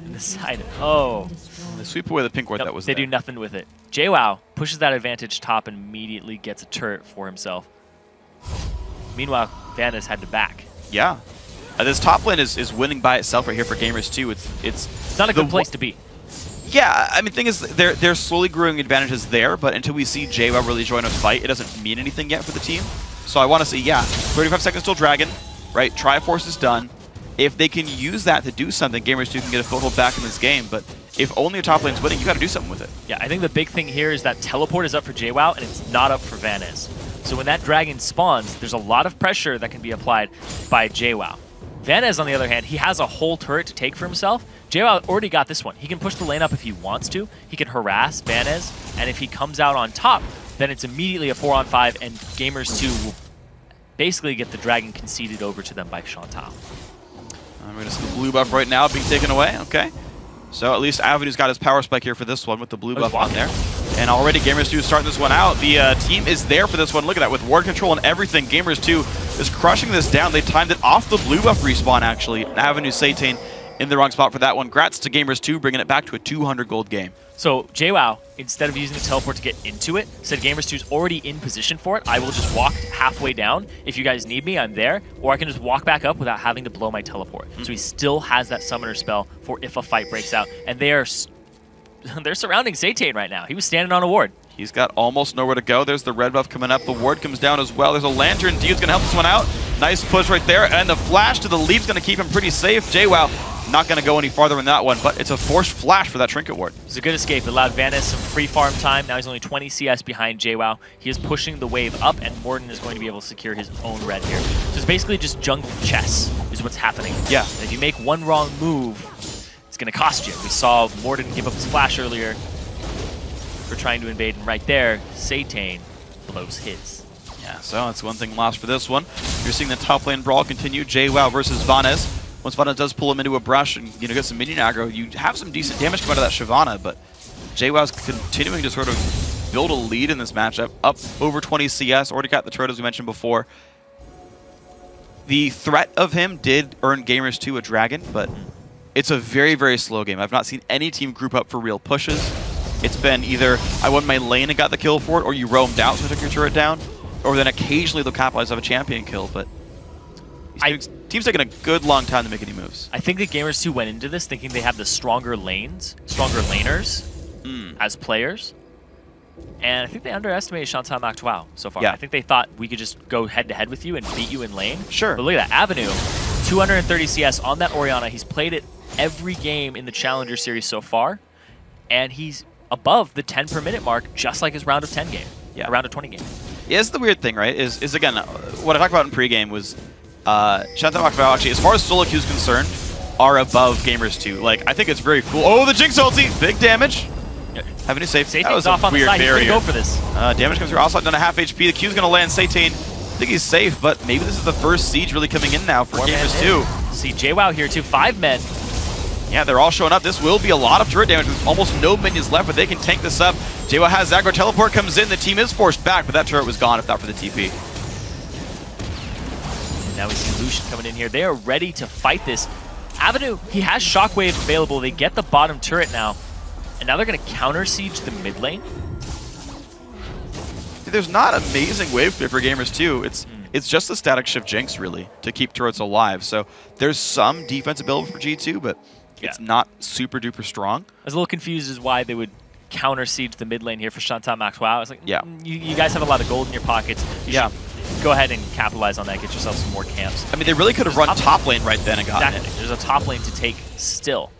In the side. Oh. They sweep away the pink ward that was there. They do nothing with it. JWoww pushes that advantage top and immediately gets a turret for himself. Meanwhile, Vanna's had to back. Yeah. This top lane is winning by itself right here for Gamers 2. It's not a good place to be. Yeah, I mean, the thing is, they're slowly growing advantages there, but until we see JWoww really join a fight, it doesn't mean anything yet for the team. So I want to see, 35 seconds till Dragon, right? Triforce is done. If they can use that to do something, Gamers 2 can get a foothold back in this game, but if only a top lane's winning, you got to do something with it. Yeah, I think the big thing here is that Teleport is up for JWoww, and it's not up for Vanez. So when that Dragon spawns, there's a lot of pressure that can be applied by JWoww. Vanez, on the other hand, he has a whole turret to take for himself. JWoww already got this one. He can push the lane up if he wants to. He can harass Vanez, and if he comes out on top, then it's immediately a 4-on-5, and Gamers 2 will basically get the Dragon conceded over to them by Chantal. We're going to see the blue buff right now being taken away. Okay. So at least Avenue's got his power spike here for this one with the blue buff on there. And already Gamers 2 is starting this one out. The team is there for this one. Look at that. With ward control and everything, Gamers 2 is crushing this down. They timed it off the blue buff respawn, actually. And Avenue Satane in the wrong spot for that one. Grats to Gamers 2, bringing it back to a 200 gold game. So JWoww, instead of using the teleport to get into it, said Gamers 2's already in position for it. I will just walk halfway down. If you guys need me, I'm there. Or I can just walk back up without having to blow my teleport. So he still has that summoner spell for if a fight breaks out. And they're surrounding Satane right now. He was standing on a ward. He's got almost nowhere to go. There's the red buff coming up. The ward comes down as well. There's a Lantern. Dude's going to help this one out. Nice push right there. And the flash to the leap's going to keep him pretty safe. JWoww not going to go any farther in that one, but it's a forced flash for that Trinket Ward. It's a good escape. It allowed Vanez some free farm time. Now he's only 20 CS behind JWoww. He is pushing the wave up, and Morden is going to be able to secure his own red here. So it's basically just jungle chess is what's happening. Yeah. And if you make one wrong move, it's going to cost you. We saw Morden give up his flash earlier for trying to invade, and right there, Satane blows his. Yeah, so that's one thing lost for this one. You're seeing the top lane brawl continue. JWoww versus Vanez. Once Vanez does pull him into a brush and get some minion aggro, you have some decent damage come out of that Shyvana, but JWoww's continuing to sort of build a lead in this matchup. Up over 20 CS, already got the turret as we mentioned before. The threat of him did earn Gamers 2 a Dragon, but it's a very, very slow game. I've not seen any team group up for real pushes. It's been either I won my lane and got the kill for it, or you roamed out so I took your turret down, or then occasionally they'll capitalize off a champion kill, but team's taking a good long time to make any moves. I think that Gamers 2 went into this thinking they have the stronger lanes, stronger laners as players. And I think they underestimated Chantal Mactuau so far. Yeah. I think they thought we could just go head-to-head with you and beat you in lane. Sure. But look at that. Avenue, 230 CS on that Orianna. He's played it every game in the Challenger Series so far. And he's above the 10 per minute mark, just like his round of 10 game. Yeah. A round of 20 game. Yeah, it's the weird thing, right? Is again, what I talked about in pregame was Chantal Mactuau, actually, as far as solo queues concerned, are above Gamers 2. Like, I think it's very cool. Oh, the Jinx ulti! Big damage. Having to save. That was off a on weird the side. barrier. He's gonna go for this. Damage comes through. Offside down to half HP. The Q's going to land Satane. I think he's safe, but maybe this is the first siege really coming in now for Gamers 2. See JWoww here too. 5 men. Yeah, they're all showing up. This will be a lot of turret damage with almost no minions left, but they can tank this up. JWoww has aggro. Teleport comes in. The team is forced back, but that turret was gone if not for the TP. And now we see Lucian coming in here. They are ready to fight this. Avenue, he has Shockwave available. They get the bottom turret now. And now they're going to counter-siege the mid lane? There's not amazing wave clear for Gamers 2. It's just the static shift Jinx, really, to keep turrets alive. So there's some defense available for G2, but It's not super duper strong. I was a little confused as why they would counter siege the mid lane here for Chantal Max. Wow, I was like, yeah, you guys have a lot of gold in your pockets. You should go ahead and capitalize on that. Get yourself some more camps. I mean, they really could have run top lane right then and gotten it. There's a top lane to take still.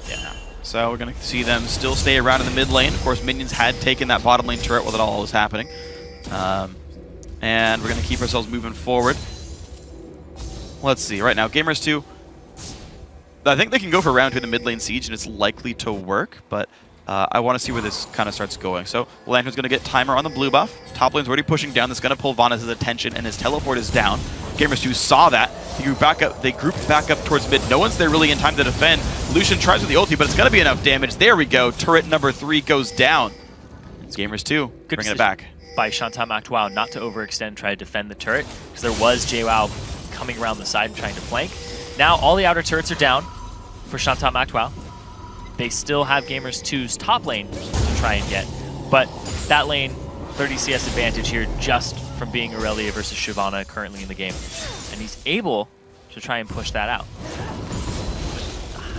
Yeah. So we're going to see them still stay around in the mid lane. Of course, minions had taken that bottom lane turret while it all was happening. And we're going to keep ourselves moving forward. Let's see. Right now, Gamers 2, I think they can go for round 2 in the mid lane siege, and it's likely to work, but I want to see where this kind of starts going. So Lantern's going to get timer on the blue buff. Top lane's already pushing down. That's going to pull Vanna's attention, and his teleport is down. Gamers 2 saw that. They grouped back up towards mid. No one's there really in time to defend. Lucian tries with the ulti, but it's going to be enough damage. There we go. Turret number 3 goes down. It's Gamers 2 bringing it back. By Chantal Mactwao not to overextend, try to defend the turret, because there was JWoww coming around the side and trying to flank. Now all the outer turrets are down for Chantal Mactwao. They still have Gamers 2's top lane to try and get, but that lane, 30 CS advantage here just from being Aurelia versus Shyvana currently in the game. And he's able to try and push that out.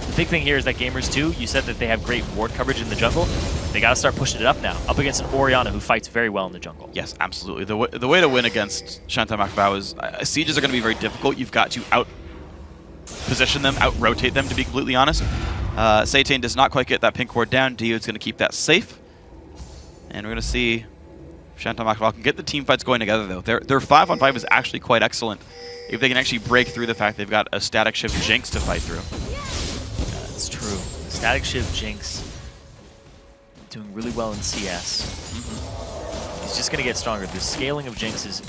The big thing here is that Gamers 2, you said that they have great ward coverage in the jungle. They got to start pushing it up now, up against an Orianna who fights very well in the jungle. Yes, absolutely. The way to win against Chantal Mactwao is sieges are going to be very difficult. You've got to out-position them, out-rotate them, to be completely honest. Satan does not quite get that pink ward down. Dio's going to keep that safe. And we're going to see if Chantal Mactwao can get the team fights going together, though. Their 5-on-5 is actually quite excellent if they can actually break through the fact they've got a Static Shift Jinx to fight through. Yeah, that's true. Static Shift Jinx doing really well in CS. He's just going to get stronger. The scaling of Jinx is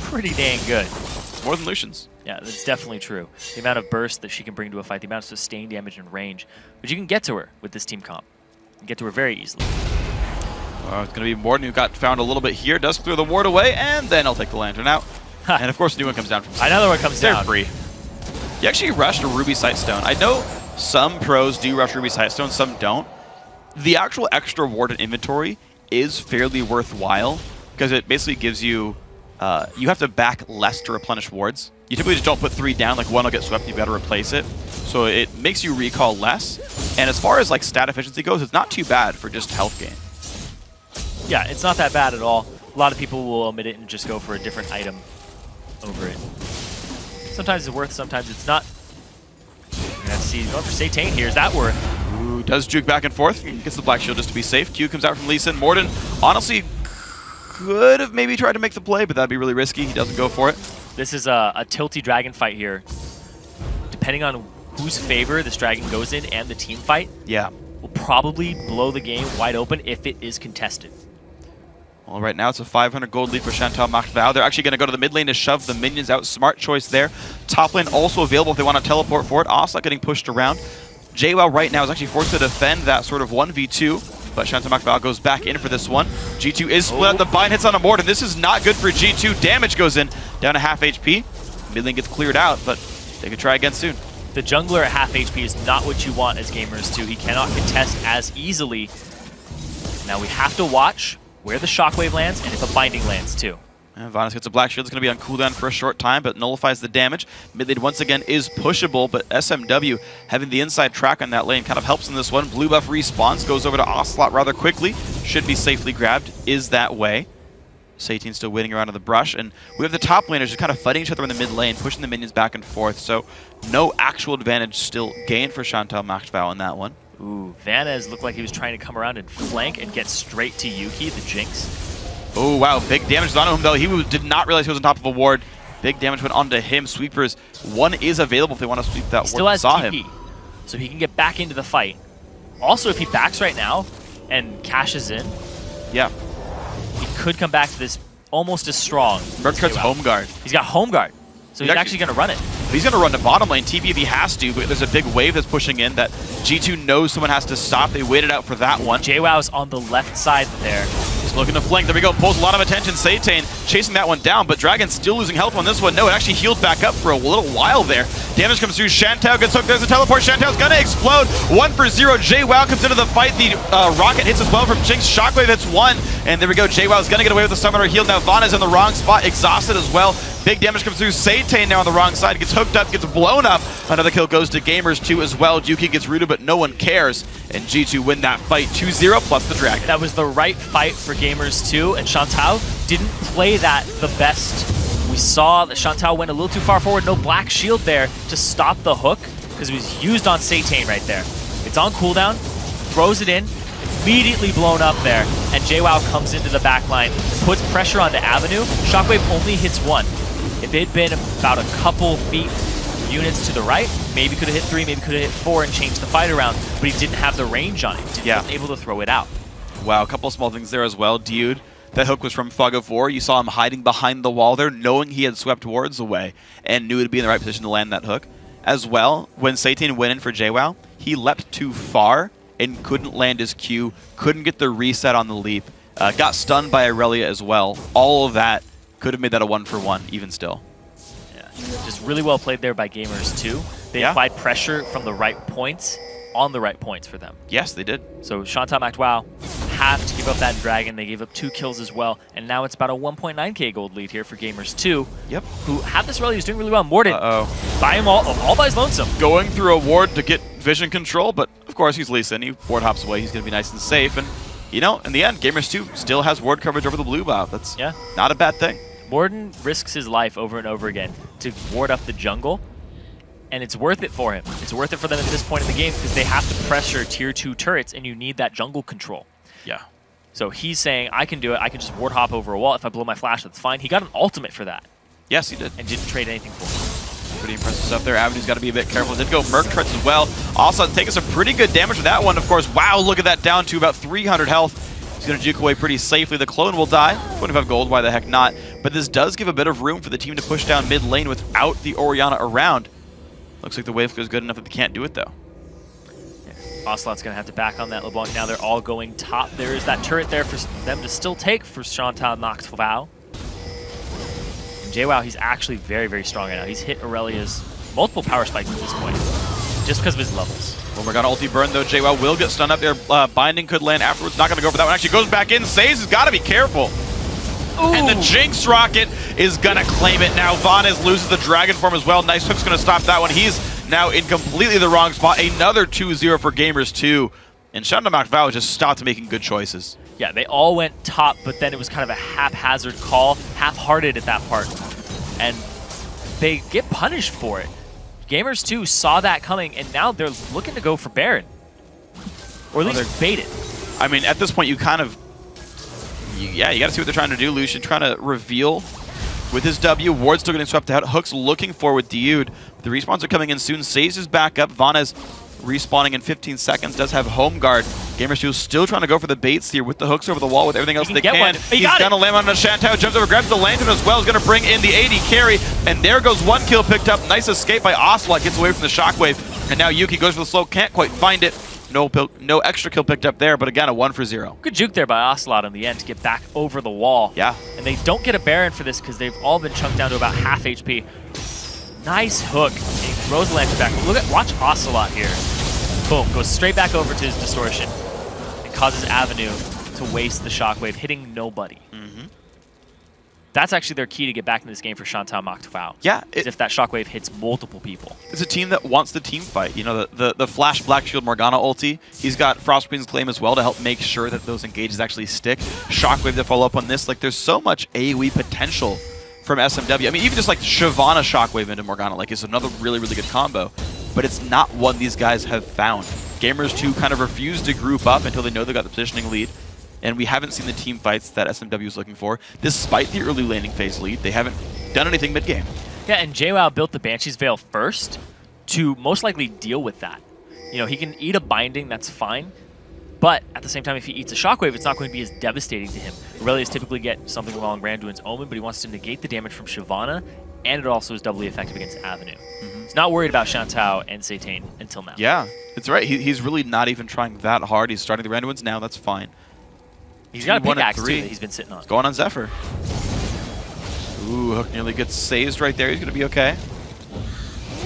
pretty dang good. It's more than Lucian's. Yeah, that's definitely true. The amount of burst that she can bring to a fight, the amount of sustained damage and range. But you can get to her with this team comp. You can get to her very easily. It's going to be Morden who got found a little bit here. Does clear the ward away, and then I'll take the Lantern out. And of course, a new one comes down from Another one comes down. They're free. You actually rushed a Ruby Sightstone. I know some pros do rush Ruby Sightstone, some don't. The actual extra ward in inventory is fairly worthwhile because it basically gives you, you have to back less to replenish wards. You typically just don't put 3 down, like one will get swept, you've got to replace it. So it makes you recall less. And as far as like stat efficiency goes, it's not too bad for just health gain. Yeah, it's not that bad at all. A lot of people will omit it and just go for a different item over it. Sometimes it's worth, sometimes it's not. We're going to have to see, going for Satan here. Is that worth? Ooh, does juke back and forth. Gets the Black Shield just to be safe. Q comes out from Lee Sin. Morden honestly could have maybe tried to make the play, but that'd be really risky. He doesn't go for it. This is a tilty dragon fight here. Depending on whose favor this dragon goes in and the team fight, will probably blow the game wide open if it is contested. Well, right now it's a 500 gold lead for Chantal Mactwao. They're actually going to go to the mid lane to shove the minions out. Smart choice there. Top lane also available if they want to teleport forward. Oslot getting pushed around. JWoww right now is actually forced to defend that sort of 1v2, but Chantal Mactwao goes back in for this one. G2 is split. The bind hits on a Morden. This is not good for G2. Damage goes in, down to half HP. Mid lane gets cleared out, but they can try again soon. The jungler at half HP is not what you want as Gamers 2. He cannot contest as easily. Now we have to watch where the shockwave lands and if a binding lands too. And Vanus gets a Black Shield. It's going to be on cooldown for a short time, but nullifies the damage. Mid lane once again is pushable, but SMW having the inside track on that lane kind of helps in this one. Blue buff respawns, goes over to Oslot rather quickly. Should be safely grabbed, is that way. Satan's still waiting around in the brush, and we have the top laners just kind of fighting each other in the mid lane, pushing the minions back and forth, so no actual advantage still gained for Chantal Mactwao in that one. Ooh, Vanez looked like he was trying to come around and flank and get straight to Yuki, the Jinx. Oh, wow. Big damage on him, though. He did not realize he was on top of a ward. Big damage went onto him. Sweepers, one is available if they want to sweep that ward. Still has saw TP, him. so he can get back into the fight. Also, if he backs right now and cashes in, he could come back to this almost as strong. Murkhart's home guard. He's got home guard, so he's actually going to run it. He's going to run to bottom lane, TP if he has to, but there's a big wave that's pushing in that G2 knows someone has to stop. They waited out for that one. JWoww's on the left side there. He's looking to flank. There we go. Pulls a lot of attention. Satan chasing that one down, but Dragon still losing health on this one. No, it actually healed back up for a little while there. Damage comes through. Shantou gets hooked. There's a teleport. Shantau's gonna explode. 1 for 0. JWoww comes into the fight. The rocket hits as well from Jinx. Shockwave hits 1. And there we go. JWoww's gonna get away with the summoner heal. Now Vaughn is in the wrong spot. Exhausted as well. Big damage comes through. Satan now on the wrong side. Gets hooked up. Gets blown up. Another kill goes to Gamers 2 as well. Yuki gets rooted, but no one cares. And G2 win that fight 2-0 plus the Dragon. That was the right fight for Gamers 2, and Shantau didn't play that the best. We saw that Shantau went a little too far forward. No black shield there to stop the hook because it was used on Satan right there. It's on cooldown, throws it in, immediately blown up there, and JWoww comes into the back line, puts pressure onto Avenue. Shockwave only hits 1. If it had been about a couple feet units to the right, maybe could have hit 3, maybe could have hit 4 and changed the fight around, but he didn't have the range on it. He wasn't able to throw it out. Wow, a couple of small things there as well. Dude, that hook was from Fog of War. You saw him hiding behind the wall there, knowing he had swept wards away, and knew to be in the right position to land that hook. As well, when Satan went in for JWoww, he leapt too far and couldn't land his Q, couldn't get the reset on the leap, got stunned by Aurelia as well. All of that could have made that a 1-for-1 even still. Yeah, just really well played there by Gamers 2. They applied pressure from the right points on the right points for them. Yes, they did. So Shantau MacDwoww have to give up that Dragon. They gave up 2 kills as well, and now it's about a 1.9k gold lead here for Gamers 2. Yep. Who have this rally is doing really well. Morden, by him all by his lonesome. Going through a ward to get vision control, but of course he's Lee Sin. He ward hops away. He's going to be nice and safe. And, you know, in the end, Gamers 2 still has ward coverage over the blue buff. That's not a bad thing. Morden risks his life over and over again to ward up the jungle, and it's worth it for him. It's worth it for them at this point in the game because they have to pressure tier 2 turrets, and you need that jungle control. Yeah. So he's saying, I can do it. I can just ward hop over a wall. If I blow my flash, that's fine. He got an ultimate for that. Yes, he did. And didn't trade anything for it. Pretty impressive stuff there. Avenue's got to be a bit careful. Did go Merc Treads as well. Also taking some pretty good damage with that one, of course. Wow, look at that, down to about 300 health. He's going to juke away pretty safely. The clone will die. 25 gold, why the heck not? But this does give a bit of room for the team to push down mid lane without the Orianna around. Looks like the wave goes good enough that they can't do it, though. Yeah. Ocelot's going to have to back on that LeBlanc. Now they're all going top. There is that turret there for them to still take for Shantau MacDwoww. And JWoww, he's actually very, very strong right now. He's hit Aurelia's multiple power spikes at this point, just because of his levels. Well, we're going to ulti burn, though. JWoww will get stunned up there. Binding could land afterwards. Not going to go for that one. Actually goes back in. Saves has got to be careful. Ooh. And the Jinx rocket is going to claim it now. Vanez loses the Dragon form as well. Nice hook's going to stop that one. He's now in completely the wrong spot. Another 2-0 for Gamers 2. And Shantau MacDwoww just stopped making good choices. Yeah, they all went top, but then it was kind of a haphazard call, half-hearted at that part. And they get punished for it. Gamers 2 saw that coming, and now they're looking to go for Baron. Or at least bait it. I mean, at this point, you kind of... Yeah, you got to see what they're trying to do. Lucian trying to reveal with his W. Ward's still getting swept out. Hook's looking for with Diud. The respawns are coming in soon. Saves his back up. Vanez respawning in 15 seconds. Does have home guard. Gamers 2 still trying to go for the baits here with the hooks over the wall with everything else they can. He's going to land on a Shantau. Jumps over, grabs the lantern as well. Is going to bring in the AD carry. And there goes 1 kill picked up. Nice escape by Ocelot. Gets away from the shockwave. And now Yuki goes for the slow. Can't quite find it. No extra kill picked up there, but again, a 1-for-0. Good juke there by Ocelot in the end to get back over the wall. Yeah. And they don't get a Baron for this because they've all been chunked down to about half HP. Nice hook. And he throws the lantern back. Watch Ocelot here. Boom. Goes straight back over to his distortion. And causes Avenue to waste the shockwave, hitting nobody. That's actually their key to get back in this game for Shantau MacDwoww. Yeah. If that shockwave hits multiple people. It's a team that wants the team fight. You know, the Flash Black Shield Morgana ulti. He's got Frostbring's Claim as well to help make sure that those engages actually stick. Shockwave to follow up on this. Like, there's so much AoE potential from SMW. I mean, even just like Shyvana Shockwave into Morgana, like, is another really, really good combo. But it's not one these guys have found. Gamers 2 kind of refuse to group up until they know they got the positioning lead. And we haven't seen the team fights that SMW is looking for. Despite the early laning phase lead, they haven't done anything mid-game. Yeah, and JWoww built the Banshee's Veil first to most likely deal with that. You know, he can eat a binding, that's fine. But at the same time, if he eats a shockwave, it's not going to be as devastating to him. Aurelius typically get something along Randuin's Omen, but he wants to negate the damage from Shyvana, and it also is doubly effective against Avenue. He's not worried about Shantau and Satan until now. Yeah, it's right. He's really not even trying that hard. He's starting the Randuins now, that's fine. He's got a G1 and pickaxe, 3. too, that he's been sitting on. Going on Zephyr. Ooh, Hook nearly gets sazed right there. He's going to be okay.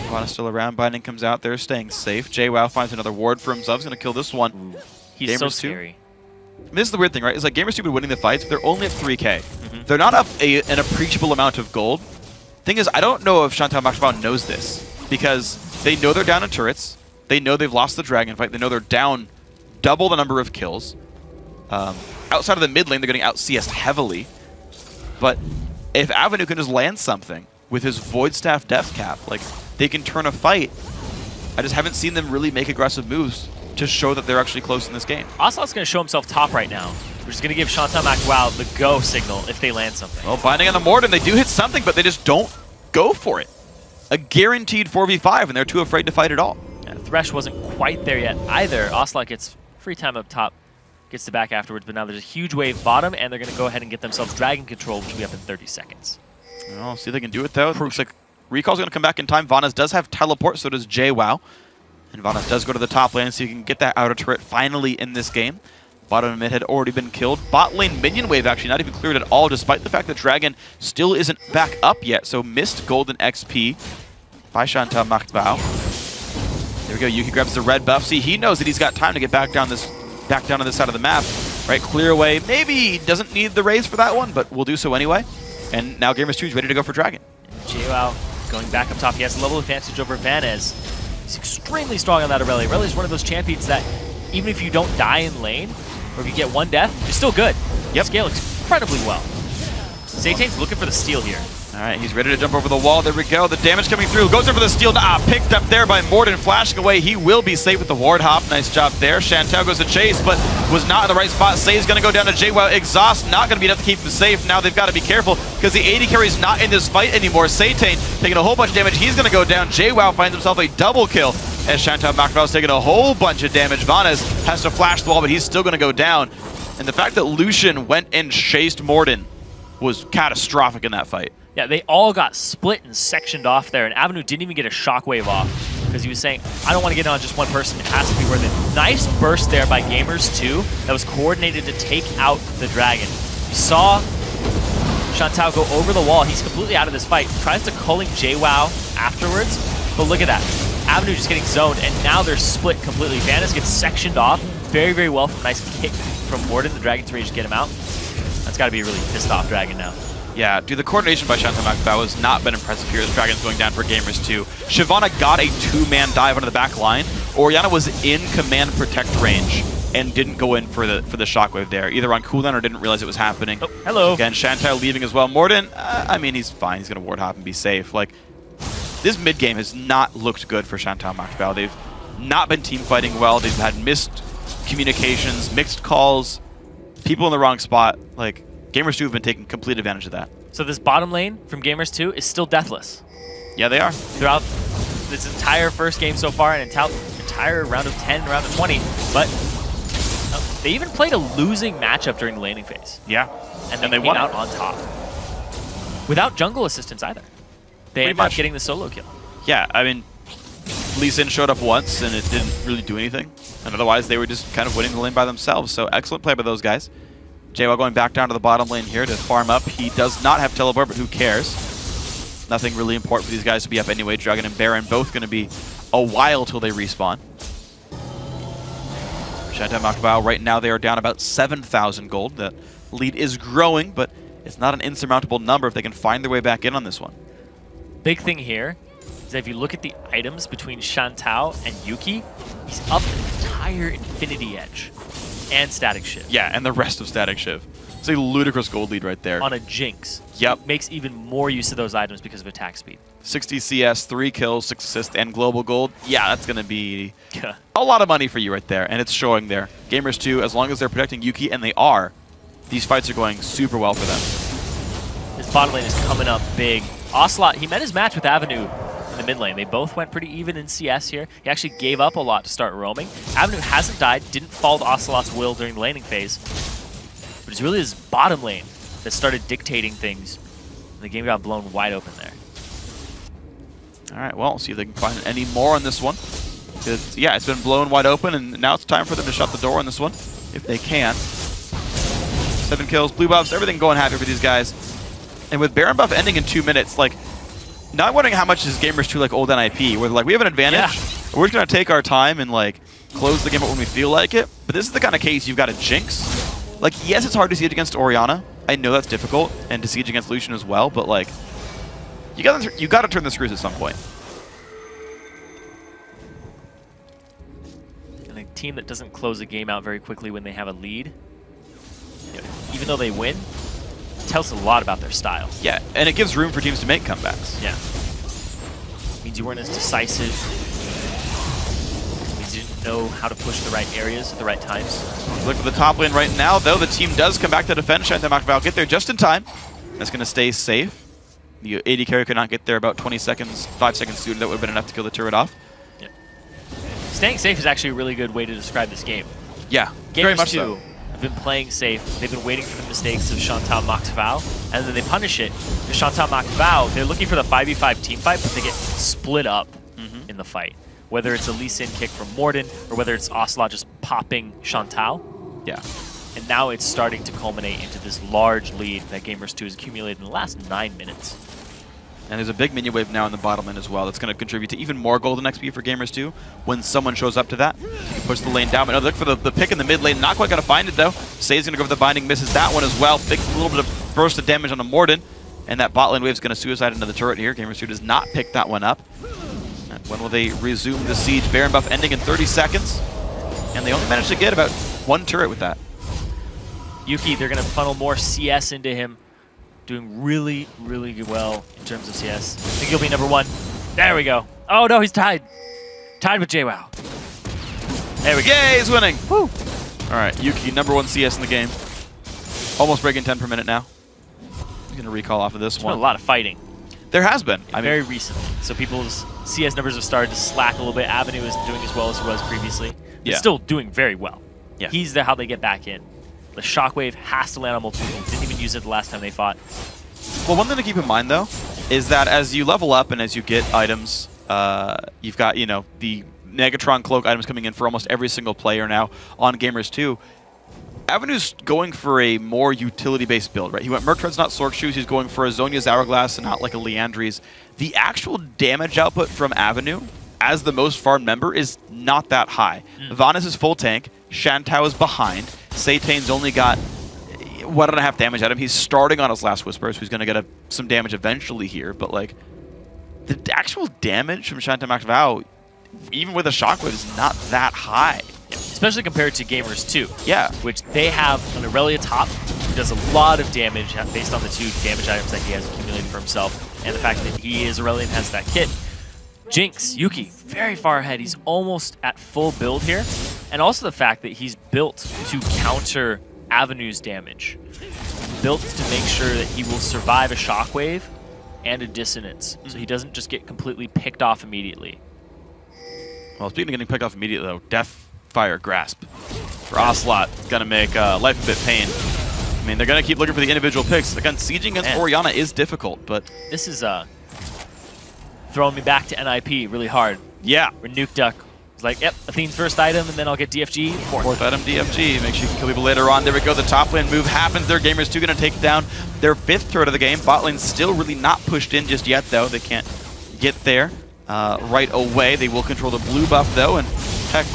Vana's still around. Binding comes out there, staying safe. JWoww finds another ward for himself. He's going to kill this one. Ooh, he's so scary. This is the weird thing, right? It's like Gamers 2 been winning the fights, but they're only at 3K. They're not up an appreciable amount of gold. Thing is, I don't know if Chantal Maxwell knows this, because they know they're down in turrets. They know they've lost the dragon fight. They know they're down double the number of kills. Outside of the mid lane, they're getting out CS'd heavily. But if Avenue can just land something with his Void Staff Death Cap, like, they can turn a fight. I just haven't seen them really make aggressive moves to show that they're actually close in this game. Ocelot's going to show himself top right now, which is going to give Chantal Maxwell the go signal if they land something. Well, Binding on the Morden, they do hit something, but they just don't go for it. A guaranteed 4v5, and they're too afraid to fight at all. Yeah, Thresh wasn't quite there yet either. Ocelot gets free time up top, gets the back afterwards, but now there's a huge wave bottom, and they're going to go ahead and get themselves Dragon Control, which will be up in 30 seconds. Well, see if they can do it, though. It looks like Recall's going to come back in time. Vanas does have Teleport, so does JWoww. And Vanas does go to the top lane, so you can get that outer turret finally in this game. Bottom and mid had already been killed. Bot lane minion wave actually not even cleared at all, despite the fact that Dragon still isn't back up yet. So missed golden XP by Chantal Maxwell. There we go. Yuki grabs the red buff. See, he knows that he's got time to get back down to this side of the map. Right, clear away. Maybe he doesn't need the raise for that one, but we'll do so anyway. And now Gamers 2 is ready to go for Dragon. JWoww going back up top. He has a level advantage over Vanez. He's extremely strong on that Aurelia. Aurelia is one of those champions that even if you don't die in lane, or if you get one death, you're still good. Yep. Scale incredibly well. Zaytane's looking for the steal here. All right, he's ready to jump over the wall. There we go. The damage coming through. Goes in for the steal. Picked up there by Morden, flashing away. He will be safe with the ward hop. Nice job there. Chantal goes to chase, but was not in the right spot. Say's going to go down to JWoww. Exhaust not going to be enough to keep him safe. Now they've got to be careful because the AD carry's not in this fight anymore. Zaytane taking a whole bunch of damage. He's going to go down. JWoww finds himself a double kill as Chantal Maxwell's taking a whole bunch of damage. Vanas has to flash the wall, but he's still going to go down. And the fact that Lucian went and chased Morden was catastrophic in that fight. Yeah, they all got split and sectioned off there, and Avenue didn't even get a shockwave off because he was saying, I don't want to get on just one person. It has to be worth it. Nice burst there by Gamers 2 that was coordinated to take out the Dragon. You saw Chantal go over the wall. He's completely out of this fight. Tries to culling JWoww afterwards, but look at that. Avenue just getting zoned, and now they're split completely. Vaness gets sectioned off very, very well from a nice kick from Morden. The Dragon's ready to get him out. That's got to be a really pissed off Dragon now. Yeah, dude, the coordination by Chantal Maxwell has not been impressive here. This Dragon's going down for Gamers 2. Shyvana got a two-man dive onto the back line. Orianna was in command protect range and didn't go in for the shockwave there, either on cooldown or didn't realize it was happening. Oh, hello. Again, Chantal leaving as well. Morden, I mean, he's fine. He's going to ward hop and be safe. Like, this mid game has not looked good for Chantal Maxwell. They've not been team fighting well. They've had missed communications, mixed calls, people in the wrong spot. Like, Gamers 2 have been taking complete advantage of that. So this bottom lane from Gamers 2 is still deathless. Yeah, they are. Throughout this entire first game so far, and entire round of 10, round of 20. But they even played a losing matchup during the laning phase. Yeah. And they came out on top. Without jungle assistance either. They ended up getting the solo kill. Yeah, I mean, Lee Sin showed up once, and it didn't really do anything. And otherwise, they were just kind of winning the lane by themselves. So excellent play by those guys. JWoww going back down to the bottom lane here to farm up. He does not have teleport, but who cares? Nothing really important for these guys to be up anyway. Dragon and Baron both going to be a while till they respawn. Chantal Maxwell, right now they are down about 7,000 gold. The lead is growing, but it's not an insurmountable number if they can find their way back in on this one. Big thing here is that if you look at the items between Chantal and Yuki, he's up an entire Infinity Edge. And Static Shiv. Yeah, and the rest of Static Shiv. It's a ludicrous gold lead right there. On a Jinx. Yep. Makes even more use of those items because of attack speed. 60 CS, 3 kills, 6 assists, and global gold. Yeah, that's going to be a lot of money for you right there, and it's showing there. Gamers 2, as long as they're protecting Yuki, and they are, these fights are going super well for them. His bottom lane is coming up big. Ocelot, he met his match with Avenue in the mid lane. They both went pretty even in CS here. He actually gave up a lot to start roaming. Avenue hasn't died, didn't follow Ocelot's will during the laning phase. But it's really his bottom lane that started dictating things. And the game got blown wide open there. All right, well, see if they can find any more on this one. Yeah, it's been blown wide open, and now it's time for them to shut the door on this one, if they can. 7 kills, blue buffs, everything going happy for these guys. And with Baron buff ending in 2 minutes, like, not wondering how much is Gamers 2 like old NIP, where like, we have an advantage, we're just going to take our time and like close the game up when we feel like it. But this is the kind of case you've got a Jinx. Like, yes, it's hard to siege against Orianna. I know that's difficult, and to siege against Lucian as well, but like, you got to turn the screws at some point. And a team that doesn't close a game out very quickly when they have a lead, even though they win, tells a lot about their style. Yeah, and it gives room for teams to make comebacks. Yeah. Means you weren't as decisive. Means you didn't know how to push the right areas at the right times. Look for the top lane right now, though. The team does come back to defend. ShantaeMakhval get there just in time. That's going to stay safe. The AD carry could not get there about 20 seconds, 5 seconds sooner. That would have been enough to kill the turret off. Yeah. Staying safe is actually a really good way to describe this game. Yeah, Gamers very much 2 so. have been playing safe. They've been waiting for the mistakes of ShantaeMakhval, and then they punish it. Because ShantaeMakhval, they're looking for the 5v5 team fight, but they get split up in the fight. Whether it's a Lee Sin kick from Morden, or whether it's Ocelot just popping Chantal. Yeah. And now it's starting to culminate into this large lead that Gamers 2 has accumulated in the last 9 minutes. And there's a big minion wave now in the bottom lane as well that's going to contribute to even more golden XP for Gamers 2 when someone shows up to that. You can push the lane down, but no, look for the pick in the mid lane. Not quite going to find it, though. Say's going to go for the binding, misses that one as well. Big little bit of burst of damage on the Morden. And that bot lane wave is going to suicide into the turret here. Gamers 2 does not pick that one up. And when will they resume the siege? Baron buff ending in 30 seconds. And they only managed to get about 1 turret with that. Yuki, they're going to funnel more CS into him. Doing really, really well in terms of CS. I think he'll be #1. There we go. Oh no, he's tied. Tied with JWoww. There we go. Yay, he's winning. Woo. All right, Yuki, #1 CS in the game. Almost breaking 10 per minute now. He's going to recall off of this one. Been a lot of fighting. There has been. Very recently. So people's CS numbers have started to slack a little bit. Avenue isn't doing as well as he was previously. He's still doing very well. Yeah. He's how they get back in. The Shockwave has to land on multiple people. Didn't even use it the last time they fought. Well, one thing to keep in mind, though, is that as you level up and as you get items, you've got, you know, the Negatron Cloak items coming in for almost every single player now on Gamers 2. Avenue's going for a more utility-based build, right? He went Merc Treads, not Sork Shoes. He's going for a Zhonya's Hourglass and not like a Leandri's. The actual damage output from Avenue as the most farmed member is not that high. Vanis is full tank. Shantou is behind. Satane's only got 1.5 damage at him. He's starting on his last Whisper, so he's going to get some damage eventually here. But like, the actual damage from ShantaeMakhval, even with a Shockwave, is not that high. Especially compared to Gamers 2. Yeah. Which they have an Aurelia top who does a lot of damage based on the 2 damage items that he has accumulated for himself. And the fact that he is Aurelian, has that kit. Jinx, Yuki, very far ahead. He's almost at full build here. And also the fact that he's built to counter Avenue's damage. Built to make sure that he will survive a Shockwave and a Dissonance. So he doesn't just get completely picked off immediately. Well, speaking of getting picked off immediately, though, Deathfire Grasp for Ocelot is going to make life a bit pain. I mean, they're going to keep looking for the individual picks. Again, sieging against Orianna is difficult, but... This is throwing me back to NIP really hard. Yeah. Where Nuke Duck was like, yep, Athene's first item, and then I'll get DFG. Fourth item, DFG. Make sure you can kill people later on. There we go. The top lane move happens. Their Gamers 2 going to take down their 5th turret of the game. Bot lane's still really not pushed in just yet, though. They can't get there right away. They will control the blue buff, though. And heck,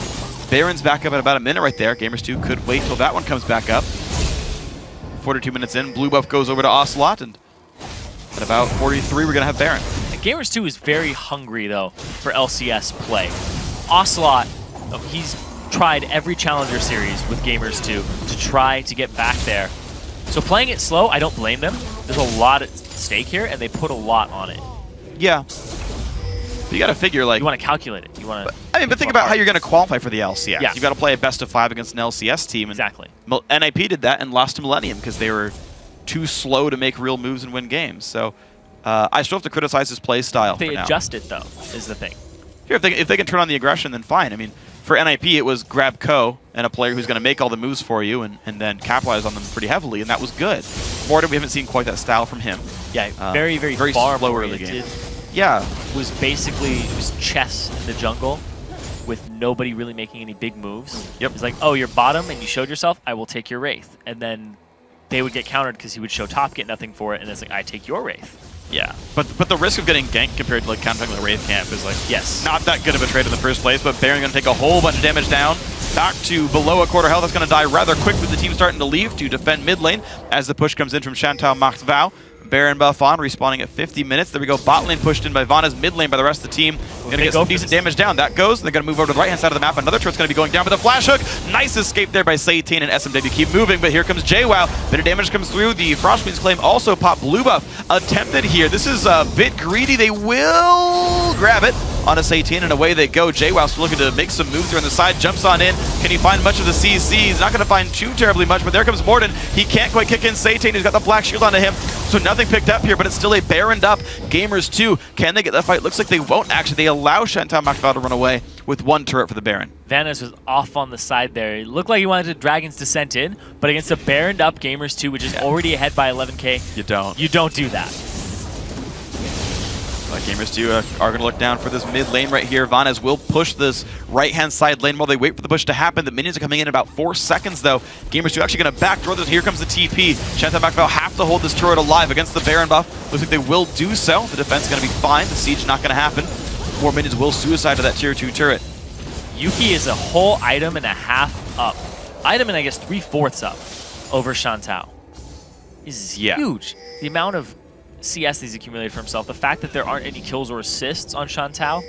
Baron's back up at about a minute right there. Gamers 2 could wait till that one comes back up. 42 minutes in, blue buff goes over to Ocelot, and at about 43, we're going to have Baron. Gamers 2 is very hungry, though, for LCS play. Ocelot, he's tried every Challenger series with Gamers 2 to try to get back there. So playing it slow, I don't blame them. There's a lot at stake here, and they put a lot on it. Yeah. But you got to figure, like... You want to calculate it. You want to... But think about how you're going to qualify for the LCS. Yeah. You've got to play a best-of-5 against an LCS team. And exactly. NIP did that and lost to Millennium because they were too slow to make real moves and win games. So... I still have to criticize his play style. They adjust it, though, is the thing. Here, if they can turn on the aggression, then fine. I mean, for NIP, it was grab Ko and a player who's going to make all the moves for you and then capitalize on them pretty heavily, and that was good. Morden, we haven't seen quite that style from him. Yeah, very slow early game. Yeah. Was basically, it was chess in the jungle with nobody really making any big moves. Yep. It's like, oh, you're bottom and you showed yourself, I will take your Wraith. And then they would get countered because he would show top, get nothing for it, and it's like, I take your Wraith. Yeah, but the risk of getting ganked compared to like countering the Wraith camp is like not that good of a trade in the first place. But Baron going to take a whole bunch of damage down, back to below a quarter health. That's going to die rather quick with the team starting to leave to defend mid lane as the push comes in from Chantal Martvau. Baron buff on, respawning at 50 minutes. There we go, bot lane pushed in by Vana's, mid lane by the rest of the team. Gonna get some decent damage down. That goes. They're gonna move over to the right-hand side of the map. Another turret's gonna be going down with a flash hook. Nice escape there by Satan, and SMW keep moving, but here comes JWoww. Bit of damage comes through. The Frost Queen's claim also pop blue buff. Attempted here. This is a bit greedy. They will grab it on a Satan, and away they go. JWoww still looking to make some moves here on the side. Jumps on in. Can he find much of the CC? He's not gonna find too terribly much, but there comes Morden. He can't quite kick in Satan. He's got the black shield onto him, so nothing picked up here, but it's still a Baroned up Gamers 2. Can they get the fight? Looks like they won't actually. They allow Chantal Martvau to run away with one turret for the Baron. Vanis was off on the side there. It looked like he wanted to Dragon's Descent in, but against a Baroned up Gamers 2, which is already ahead by 11k, you don't do that. Gamers 2 are going to look down for this mid lane right here. Vanes will push this right-hand side lane while they wait for the push to happen. The minions are coming in about 4 seconds, though. Gamers 2 actually going to backdoor this. Here comes the TP. Chantal Martvau have to hold this turret alive against the Baron buff. Looks like they will do so. The defense is going to be fine. The siege not going to happen. 4 minions will suicide to that tier 2 turret. Yuki is a whole item and a half up. Item and I guess 3/4 up over Chantal. Is huge. The amount of CS he's accumulated for himself. The fact that there aren't any kills or assists on Chantal.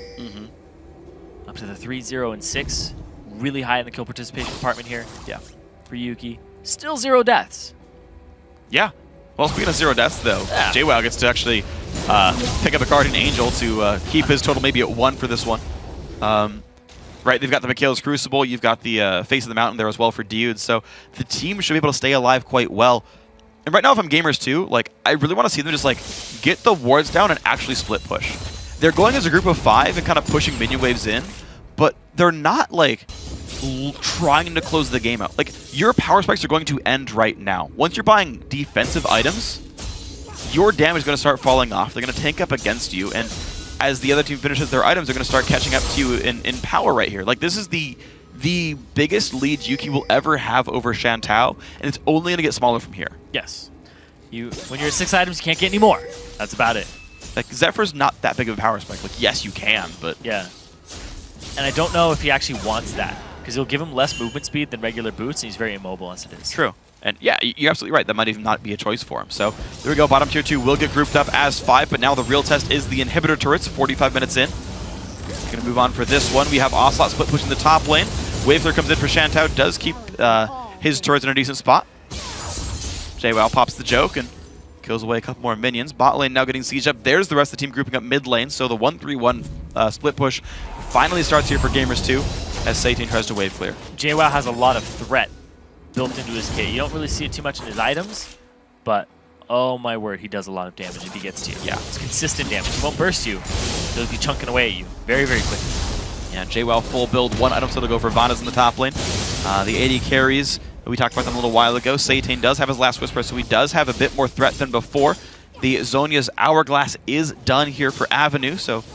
Up to the 3, 0, and 6. Really high in the kill participation department here. For Yuki. Still 0 deaths. Well, speaking of 0 deaths, though, JWoww gets to actually pick up a Guardian Angel to keep his total maybe at 1 for this one. Right, they've got the Mikhail's Crucible. You've got the Face of the Mountain there as well for Dude. So the team should be able to stay alive quite well. And right now, if I'm Gamers 2, like, I really want to see them just, like, get the wards down and actually split push. They're going as a group of 5 and kind of pushing minion waves in, but they're not, like, trying to close the game out. Like, your power spikes are going to end right now. Once you're buying defensive items, your damage is going to start falling off. They're going to tank up against you, and as the other team finishes their items, they're going to start catching up to you in power right here. Like, this is the biggest lead Yuki will ever have over Chantal, and it's only going to get smaller from here. Yes. When you're at 6 items, you can't get any more. That's about it. Like, Zephyr's not that big of a power spike. Like, yes, you can, but... Yeah. And I don't know if he actually wants that, because he'll give him less movement speed than regular boots, and he's very immobile as it is. True. And yeah, you're absolutely right. That might even not be a choice for him. So there we go. Bottom tier 2 will get grouped up as 5, but now the real test is the inhibitor turrets, 45 minutes in. Going to move on for this one. We have Ocelot split pushing the top lane. Waveflare comes in for Chantal, does keep his turrets in a decent spot. JWoww pops the joke and kills away a couple more minions. Bot lane now getting siege up. There's the rest of the team grouping up mid lane. So the 1-3-1 split push finally starts here for Gamers 2 as Satan tries to Waveflare. JWoww has a lot of threat built into his kit. You don't really see it too much in his items, but oh my word, he does a lot of damage if he gets to you. Yeah, it's consistent damage. He won't burst you. He'll be chunking away at you very, very quickly. Yeah, JWoww full build, 1 item still to go for Vanas in the top lane. The AD carries, we talked about them a little while ago. Satan does have his last Whisper, so he does have a bit more threat than before. The Zhonya's Hourglass is done here for Avenue, so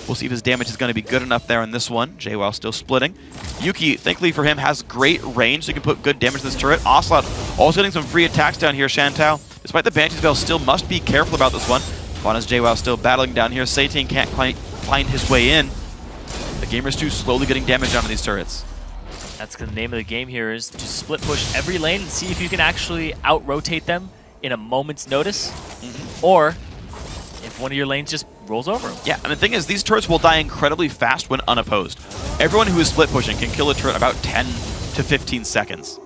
we'll see if his damage is going to be good enough there in this one. JWoww still splitting. Yuki, thankfully for him, has great range, so he can put good damage to this turret. Ocelot also getting some free attacks down here. Chantal, despite the Banshee's Veil, still must be careful about this one. Vana's JWoww still battling down here. Satan can't quite find his way in. The Gamers 2 slowly getting damage onto these turrets. That's the name of the game here, is to split push every lane and see if you can actually out-rotate them in a moment's notice, or if one of your lanes just rolls over them. Yeah, and the thing is, these turrets will die incredibly fast when unopposed. Everyone who is split pushing can kill a turret in about 10 to 15 seconds.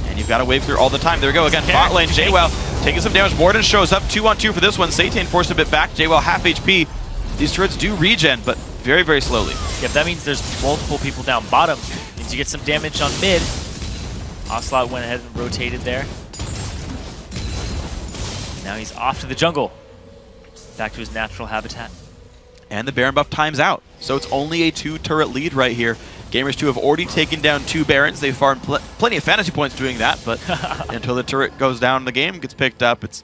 And you've got to wave through all the time. There we go again. Bot lane, JWoww taking some damage. Morden shows up 2-on-2 for this one. Satan forced a bit back. JWoww half HP. These turrets do regen, but very, very slowly. Yep, that means there's multiple people down bottom. Means you get some damage on mid. Ocelot went ahead and rotated there. Now he's off to the jungle. Back to his natural habitat. And the Baron buff times out. So it's only a 2-turret lead right here. Gamers 2 have already taken down 2 Barons. They've farmed plenty of fantasy points doing that, but until the turret goes down in the game, gets picked up, it's,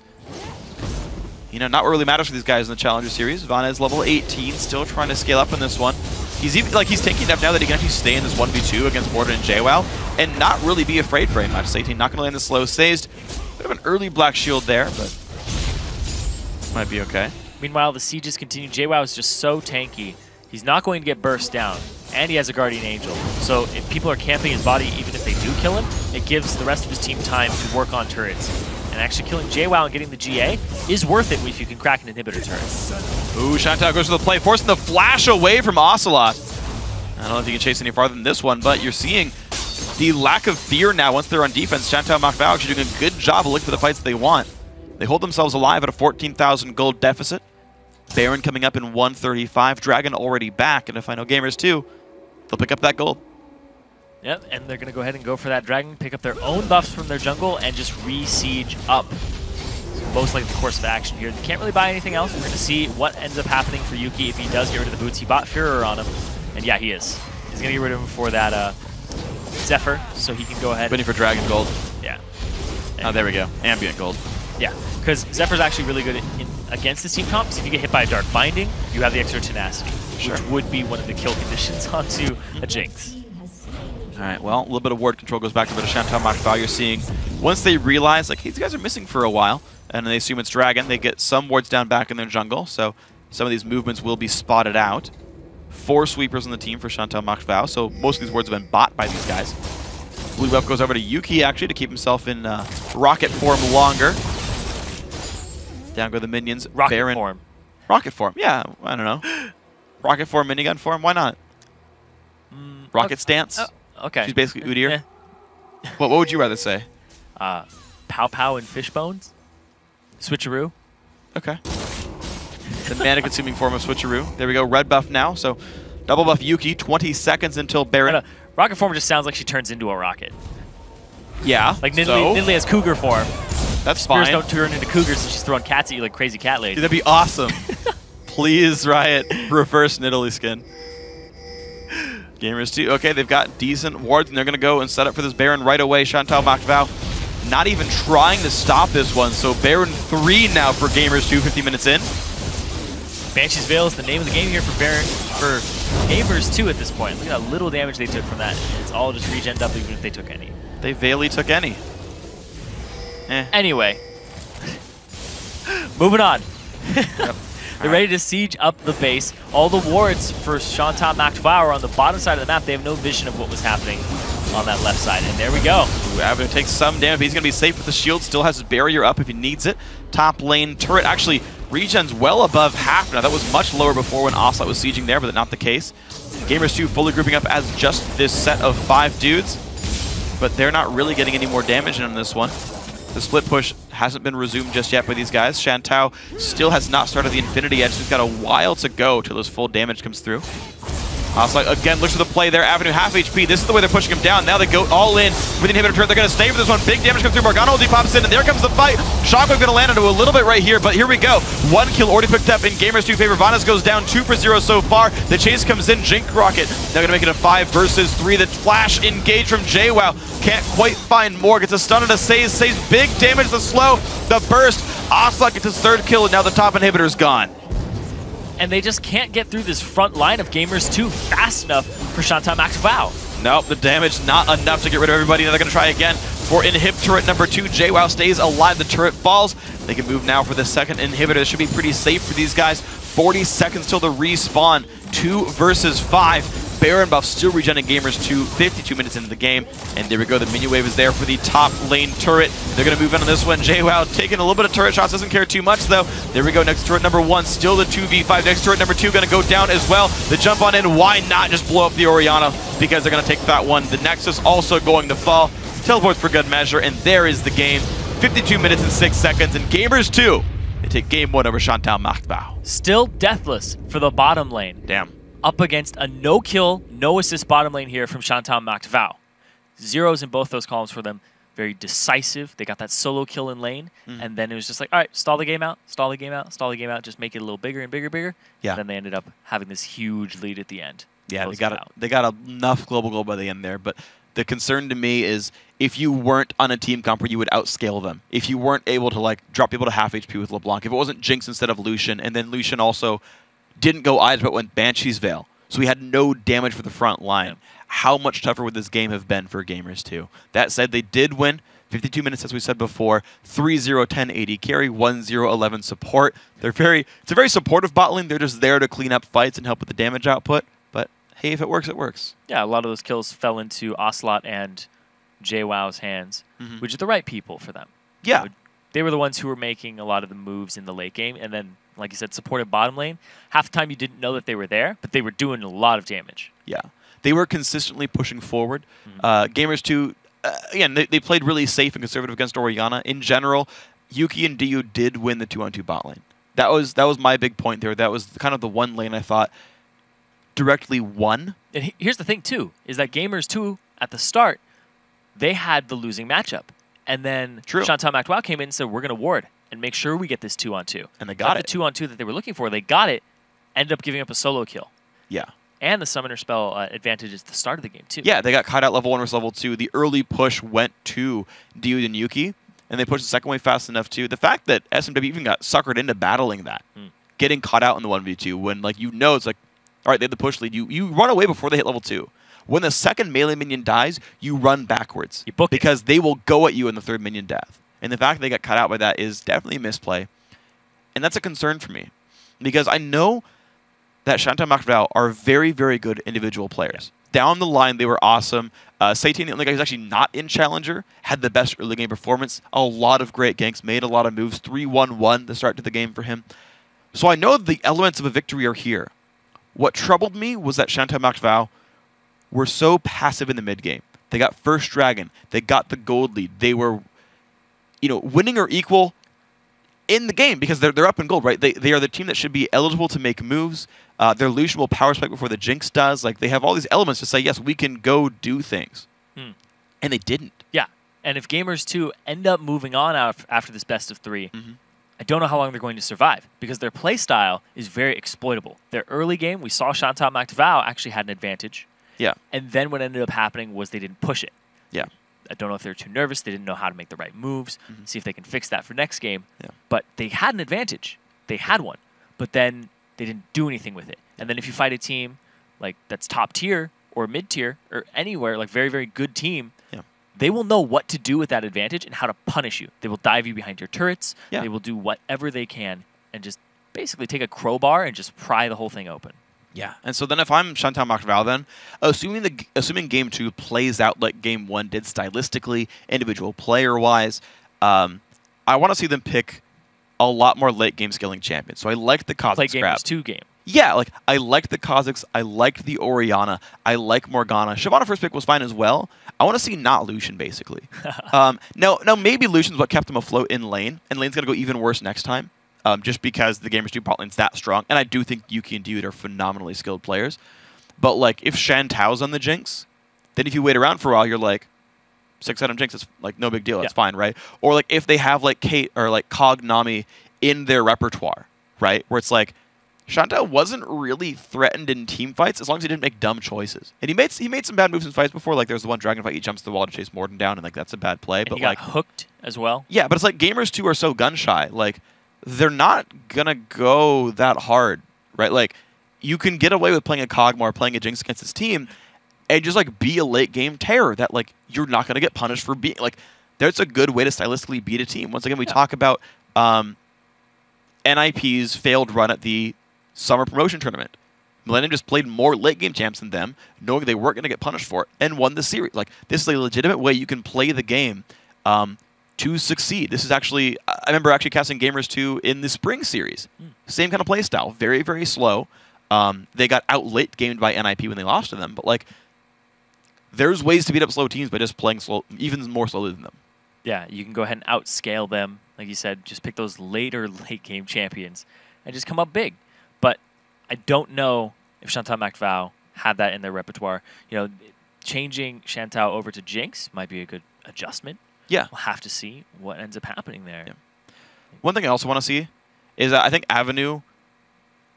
you know, not what really matters for these guys in the Challenger Series. Vana's level 18, still trying to scale up in this one. He's even, like, he's taking enough now that he can actually stay in this 1v2 against Morden and JWoww and not really be afraid very much. Satan not going to land the slow. Sazed. Bit of an early Black Shield there, but might be okay. Meanwhile, the sieges continue. JWoww is just so tanky. He's not going to get burst down, and he has a Guardian Angel. So if people are camping his body, even if they do kill him, it gives the rest of his team time to work on turrets. And actually killing JWoww and getting the GA is worth it if you can crack an inhibitor turret. Ooh, Chantal goes for the play, forcing the flash away from Ocelot. I don't know if you can chase any farther than this one, but you're seeing the lack of fear now once they're on defense. Chantal Macbao actually doing a good job of looking for the fights they want. They hold themselves alive at a 14,000 gold deficit. Baron coming up in 135. Dragon already back, and if I know gamers too, they'll pick up that gold. Yep, and they're going to go ahead and go for that Dragon, pick up their own buffs from their jungle, and just re-siege up. So most likely the course of action here. They can't really buy anything else. We're going to see what ends up happening for Yuki if he does get rid of the boots. He bought Führer on him, and yeah, he is. He's going to get rid of him for that Zephyr, so he can go ahead. Waiting for Dragon gold. Yeah. Oh, there we go. Ambient gold. Yeah, because Zephyr's actually really good against this team comp, because if you get hit by a Dark Binding, you have the extra tenacity, which would be one of the kill conditions onto a Jinx. All right, well, a little bit of ward control goes back to a bit of Chantal Macbao. You're seeing, once they realize, like, hey, these guys are missing for a while, and they assume it's Dragon, they get some wards down back in their jungle, so some of these movements will be spotted out. 4 sweepers on the team for Chantal Macbao, so most of these wards have been bought by these guys. Blue buff goes over to Yuki, actually, to keep himself in rocket form longer. Down go the minions. Rocket Baron. form. Rocket form, yeah, I don't know. Rocket form, minigun form, why not? Rocket stance. Okay. She's basically Udyr. What would you rather say? Pow Pow and Fishbones. Switcheroo. Okay. The mana-consuming form of Switcheroo. There we go, red buff now, so double buff Yuki, 20 seconds until Baron. Rocket form just sounds like she turns into a rocket. Yeah, like Nidalee has cougar form. That's Spears fine. don't turn into cougars, so she's throwing cats at you like crazy cat lady. Dude, that'd be awesome. Please, Riot, reverse Nidalee skin. Gamers 2, okay, they've got decent wards, and they're going to go and set up for this Baron right away. Chantal Macbao not even trying to stop this one, so Baron 3 now for Gamers 2, 50 minutes in. Banshee's Veil is the name of the game here for Baron, for Gamers 2 at this point. Look at how little damage they took from that. It's all just regened up even if they took any. They Veilly took any. Anyway. Moving on. Yep. They're ready to siege up the base. All the wards for Chantal Macbao are on the bottom side of the map. They have no vision of what was happening on that left side. And there we go. Avenir takes some damage, but he's going to be safe with the shield. Still has his barrier up if he needs it. Top lane turret actually regens well above half now. That was much lower before when Ocelot was sieging there, but not the case. Gamers 2 fully grouping up as just this set of 5 dudes, but they're not really getting any more damage in this one. The split push hasn't been resumed just yet by these guys. Chantal still has not started the Infinity Edge, so he's got a while to go till his full damage comes through. Ocelot again looks for the play there. Avenue half HP. This is the way they're pushing him down. Now they go all in with the inhibitor turret. They're going to stay for this one. Big damage comes through. Morgana ulti pops in, and there comes the fight. Shockwave going to land into a little bit right here, but here we go. 1 kill already picked up in Gamers 2 favor. Vanas goes down 2 for 0 so far. The chase comes in. Jink Rocket now going to make it a 5 versus 3. The flash engage from JWoww. Can't quite find more. Gets a stun and a Saze. Saze big damage. The slow. The burst. Ocelot gets his 3rd kill, and now the top inhibitor's gone. And they just can't get through this front line of Gamers 2 fast enough for Chantal Macbao. Nope, the damage not enough to get rid of everybody. Now they're going to try again for inhib turret number 2. JWoww stays alive. The turret falls. They can move now for the 2nd inhibitor. This should be pretty safe for these guys. 40 seconds till the respawn. 2 versus 5. Baron buff still regenerating Gamers 2, 52 minutes into the game. And there we go, the minion wave is there for the top lane turret. They're going to move in on this one. JWoww taking a little bit of turret shots, doesn't care too much though. There we go, next turret number 1, still the 2v5. Next turret number 2 going to go down as well. The jump on in, why not just blow up the Orianna? Because they're going to take that one. The Nexus also going to fall. Teleports for good measure, and there is the game. 52 minutes and 6 seconds, and Gamers 2, they take game 1 over Chantal Macbao. Still deathless for the bottom lane. Damn. Up against a no-kill, no-assist bottom lane here from Chantal Macbao. Zeros in both those columns for them. Very decisive. They got that solo kill in lane, and then it was just like, all right, stall the game out, stall the game out, stall the game out, just make it a little bigger and bigger, bigger. Yeah. And then they ended up having this huge lead at the end. Yeah, they got enough global gold by the end there, but the concern to me is if you weren't on a team comp where you would outscale them, if you weren't able to like drop people to half HP with LeBlanc, if it wasn't Jinx instead of Lucian, and then Lucian also didn't go either but went Banshee's Veil, so we had no damage for the front line. How much tougher would this game have been for Gamers 2? That said, they did win 52 minutes, as we said before, 3-0, 10-80 carry, 1-0, 11 support. It's a very supportive bot lane. They're just there to clean up fights and help with the damage output. But hey, if it works, it works. Yeah, a lot of those kills fell into Ocelot and JWoww's hands, which are the right people for them. Yeah. They were the ones who were making a lot of the moves in the late game, and then, like you said, supported bottom lane. Half the time you didn't know that they were there, but they were doing a lot of damage. Yeah. They were consistently pushing forward. Gamers 2, again, they played really safe and conservative against Orianna. In general, Yuki and Diyu did win the 2-on-2 bot lane. That was my big point there. That was kind of the one lane I thought directly won. And here's the thing, too, is that Gamers 2, at the start, they had the losing matchup. And then Chantal Macdowell came in and said, we're going to ward and make sure we get this 2-on-2. And they got it. The 2-on-2 that they were looking for, they got it, ended up giving up a solo kill. Yeah. And the summoner spell advantage at the start of the game, too. Yeah, they got caught out level 1 versus level 2. The early push went to Diyu and Yuki, and they pushed the second wave fast enough, too. The fact that SMW even got suckered into battling that, getting caught out in the 1v2, when, like, it's like, all right, they had the push lead. You run away before they hit level 2. When the second melee minion dies, you run backwards. You book because they will go at you in the third minion death. And the fact that they got cut out by that is definitely a misplay. And that's a concern for me. Because I know that Chantal Macdowell are very, very good individual players. Yeah. Down the line, they were awesome. Satan, the only guy who's actually not in Challenger, had the best early game performance. A lot of great ganks, made a lot of moves. 3-1-1 the start to the game for him. So I know the elements of a victory are here. What troubled me was that Chantal Macdowell were so passive in the mid game. They got first dragon. They got the gold lead. They were, winning or equal in the game because they're up in gold, right? They are the team that should be eligible to make moves. Their Lucian will power spike before the Jinx does. Like, they have all these elements to say, yes, we can go do things. And they didn't. Yeah. And if Gamers 2 end up moving on after this best of 3, I don't know how long they're going to survive because their play style is very exploitable. Their early game, we saw Chantal Macdowell actually had an advantage. Yeah. And then what ended up happening was they didn't push it. Yeah. I don't know if they were too nervous. They didn't know how to make the right moves. See if they can fix that for next game. Yeah. But they had an advantage. They had one. But then they didn't do anything with it. And then if you fight a team like that's top tier or mid tier or anywhere, like very, very good team, they will know what to do with that advantage and how to punish you. They will dive you behind your turrets. Yeah. They will do whatever they can and just basically take a crowbar and just pry the whole thing open. Yeah, and so then if I'm Chantal Macdowell, then assuming Game 2 plays out like Game 1 did stylistically, individual player-wise, I want to see them pick a lot more late-game scaling champions. So I like the Kha'Zix Play grab. Gamers 2 game. Yeah, like I liked the Kha'Zix, I liked the Orianna, I like Morgana. Shyvana first pick was fine as well. I want to see not Lucian, basically. Now maybe Lucian's what kept him afloat in lane, and lane's going to go even worse next time. Just because the Gamers 2 bot lane's that strong. And I do think Yuki and Diyu are phenomenally skilled players. But, like, if Shantao's on the Jinx, then if you wait around for a while, you're like, 6-item Jinx, it's, like, no big deal. It's fine, right? Or, like, if they have, like, Kate or, like, Cognomi in their repertoire, right? Where it's like, Shantao wasn't really threatened in team fights as long as he didn't make dumb choices. And he made some bad moves in fights before. Like, there was the one dragon fight, he jumps the wall to chase Morden down, and, like, that's a bad play. And but he got like hooked as well. Yeah, but it's like Gamers 2 are so gun-shy. Like, they're not going to go that hard, right? Like, you can get away with playing a Kog'Maw or playing a Jinx against this team and just, like, be a late-game terror that, like, you're not going to get punished for being. Like, there's a good way to stylistically beat a team. Once again, we talk about NIP's failed run at the Summer Promotion Tournament. Millennium just played more late-game champs than them, knowing they weren't going to get punished for it, and won the series. Like, this is a legitimate way you can play the game to succeed. This is actually, I remember actually casting Gamers 2 in the spring series. Same kind of play style. Very, very slow. They got out late gamed by NIP when they lost to them, but like, there's ways to beat up slow teams by just playing slow, even more slowly than them. Yeah, you can go ahead and outscale them. Like you said, just pick those later late game champions and just come up big. But I don't know if Chantal Macdowell had that in their repertoire. You know, changing Chantal over to Jinx might be a good adjustment. Yeah. We'll have to see what ends up happening there. Yeah. One thing I also want to see is that I think Avenue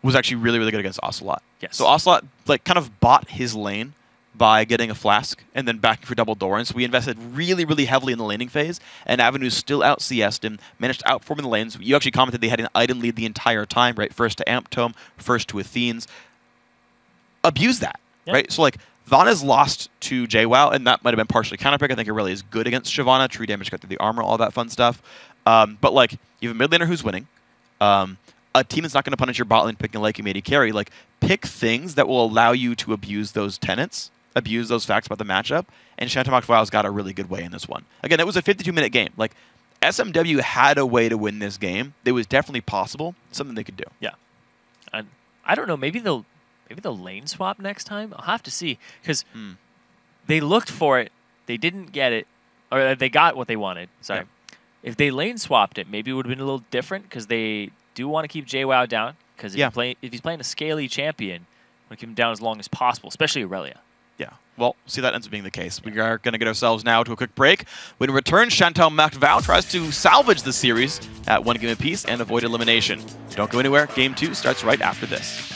was actually really, really good against Ocelot. Yes. So Ocelot like kind of bought his lane by getting a flask and then backing for double Doran. So we invested really, really heavily in the laning phase, and Avenue still out CS'd him, managed to outperform in the lanes. You actually commented they had an item lead the entire time, right? First to Amp Tome, first to Athene's. Abuse that, right? So like Vanez lost to JWoww, and that might have been partially counterpick. I think Irelia is good against Shyvana. Tree damage cut through the armor, all that fun stuff. But like, you have a mid laner who's winning. A team that's not going to punish your bot lane picking like you made a carry. Like, pick things that will allow you to abuse those tenets, abuse those facts about the matchup. And ShantaeMoctVow's got a really good way in this one. Again, it was a 52-minute game. Like, SMW had a way to win this game. It was definitely possible. Something they could do. Yeah. And I don't know. Maybe they'll lane swap next time. I'll have to see, because they looked for it, they didn't get it, or they got what they wanted. Sorry. Yeah. If they lane swapped it, maybe it would have been a little different, because they do want to keep JWoww down. Because if he's playing a scaly champion, want to keep him down as long as possible, especially Irelia. Yeah. Well, see, that ends up being the case. We are going to get ourselves now to a quick break. When we return, ShantaeMoctVow tries to salvage the series at 1 game apiece and avoid elimination. Don't go anywhere. Game 2 starts right after this.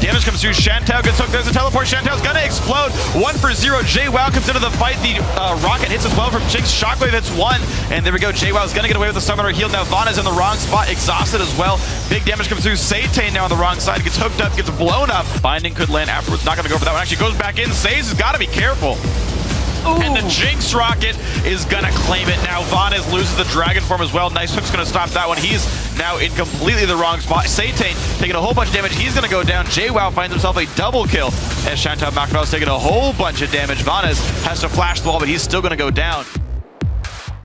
Damage comes through. Shantae gets hooked. There's a teleport. Shantae's gonna explode. 1 for 0. JWoww comes into the fight. The rocket hits as well from Jinx. Shockwave hits 1. And there we go. JWoww's gonna get away with the summoner heal. Now Vanez in the wrong spot. Exhausted as well. Big damage comes through. Satane now on the wrong side. Gets hooked up. Gets blown up. Binding could land afterwards. Not gonna go for that one. Actually goes back in. Saves has gotta be careful. Ooh. And the Jinx rocket is gonna claim it now. Vanez loses the dragon form as well. Nice hook's gonna stop that one. He's now in completely the wrong spot. Satane taking a whole bunch of damage. He's gonna go down. JWoww finds himself a double kill as ShantaeMoctVow is taking a whole bunch of damage. Vanez has to flash the wall, but he's still gonna go down.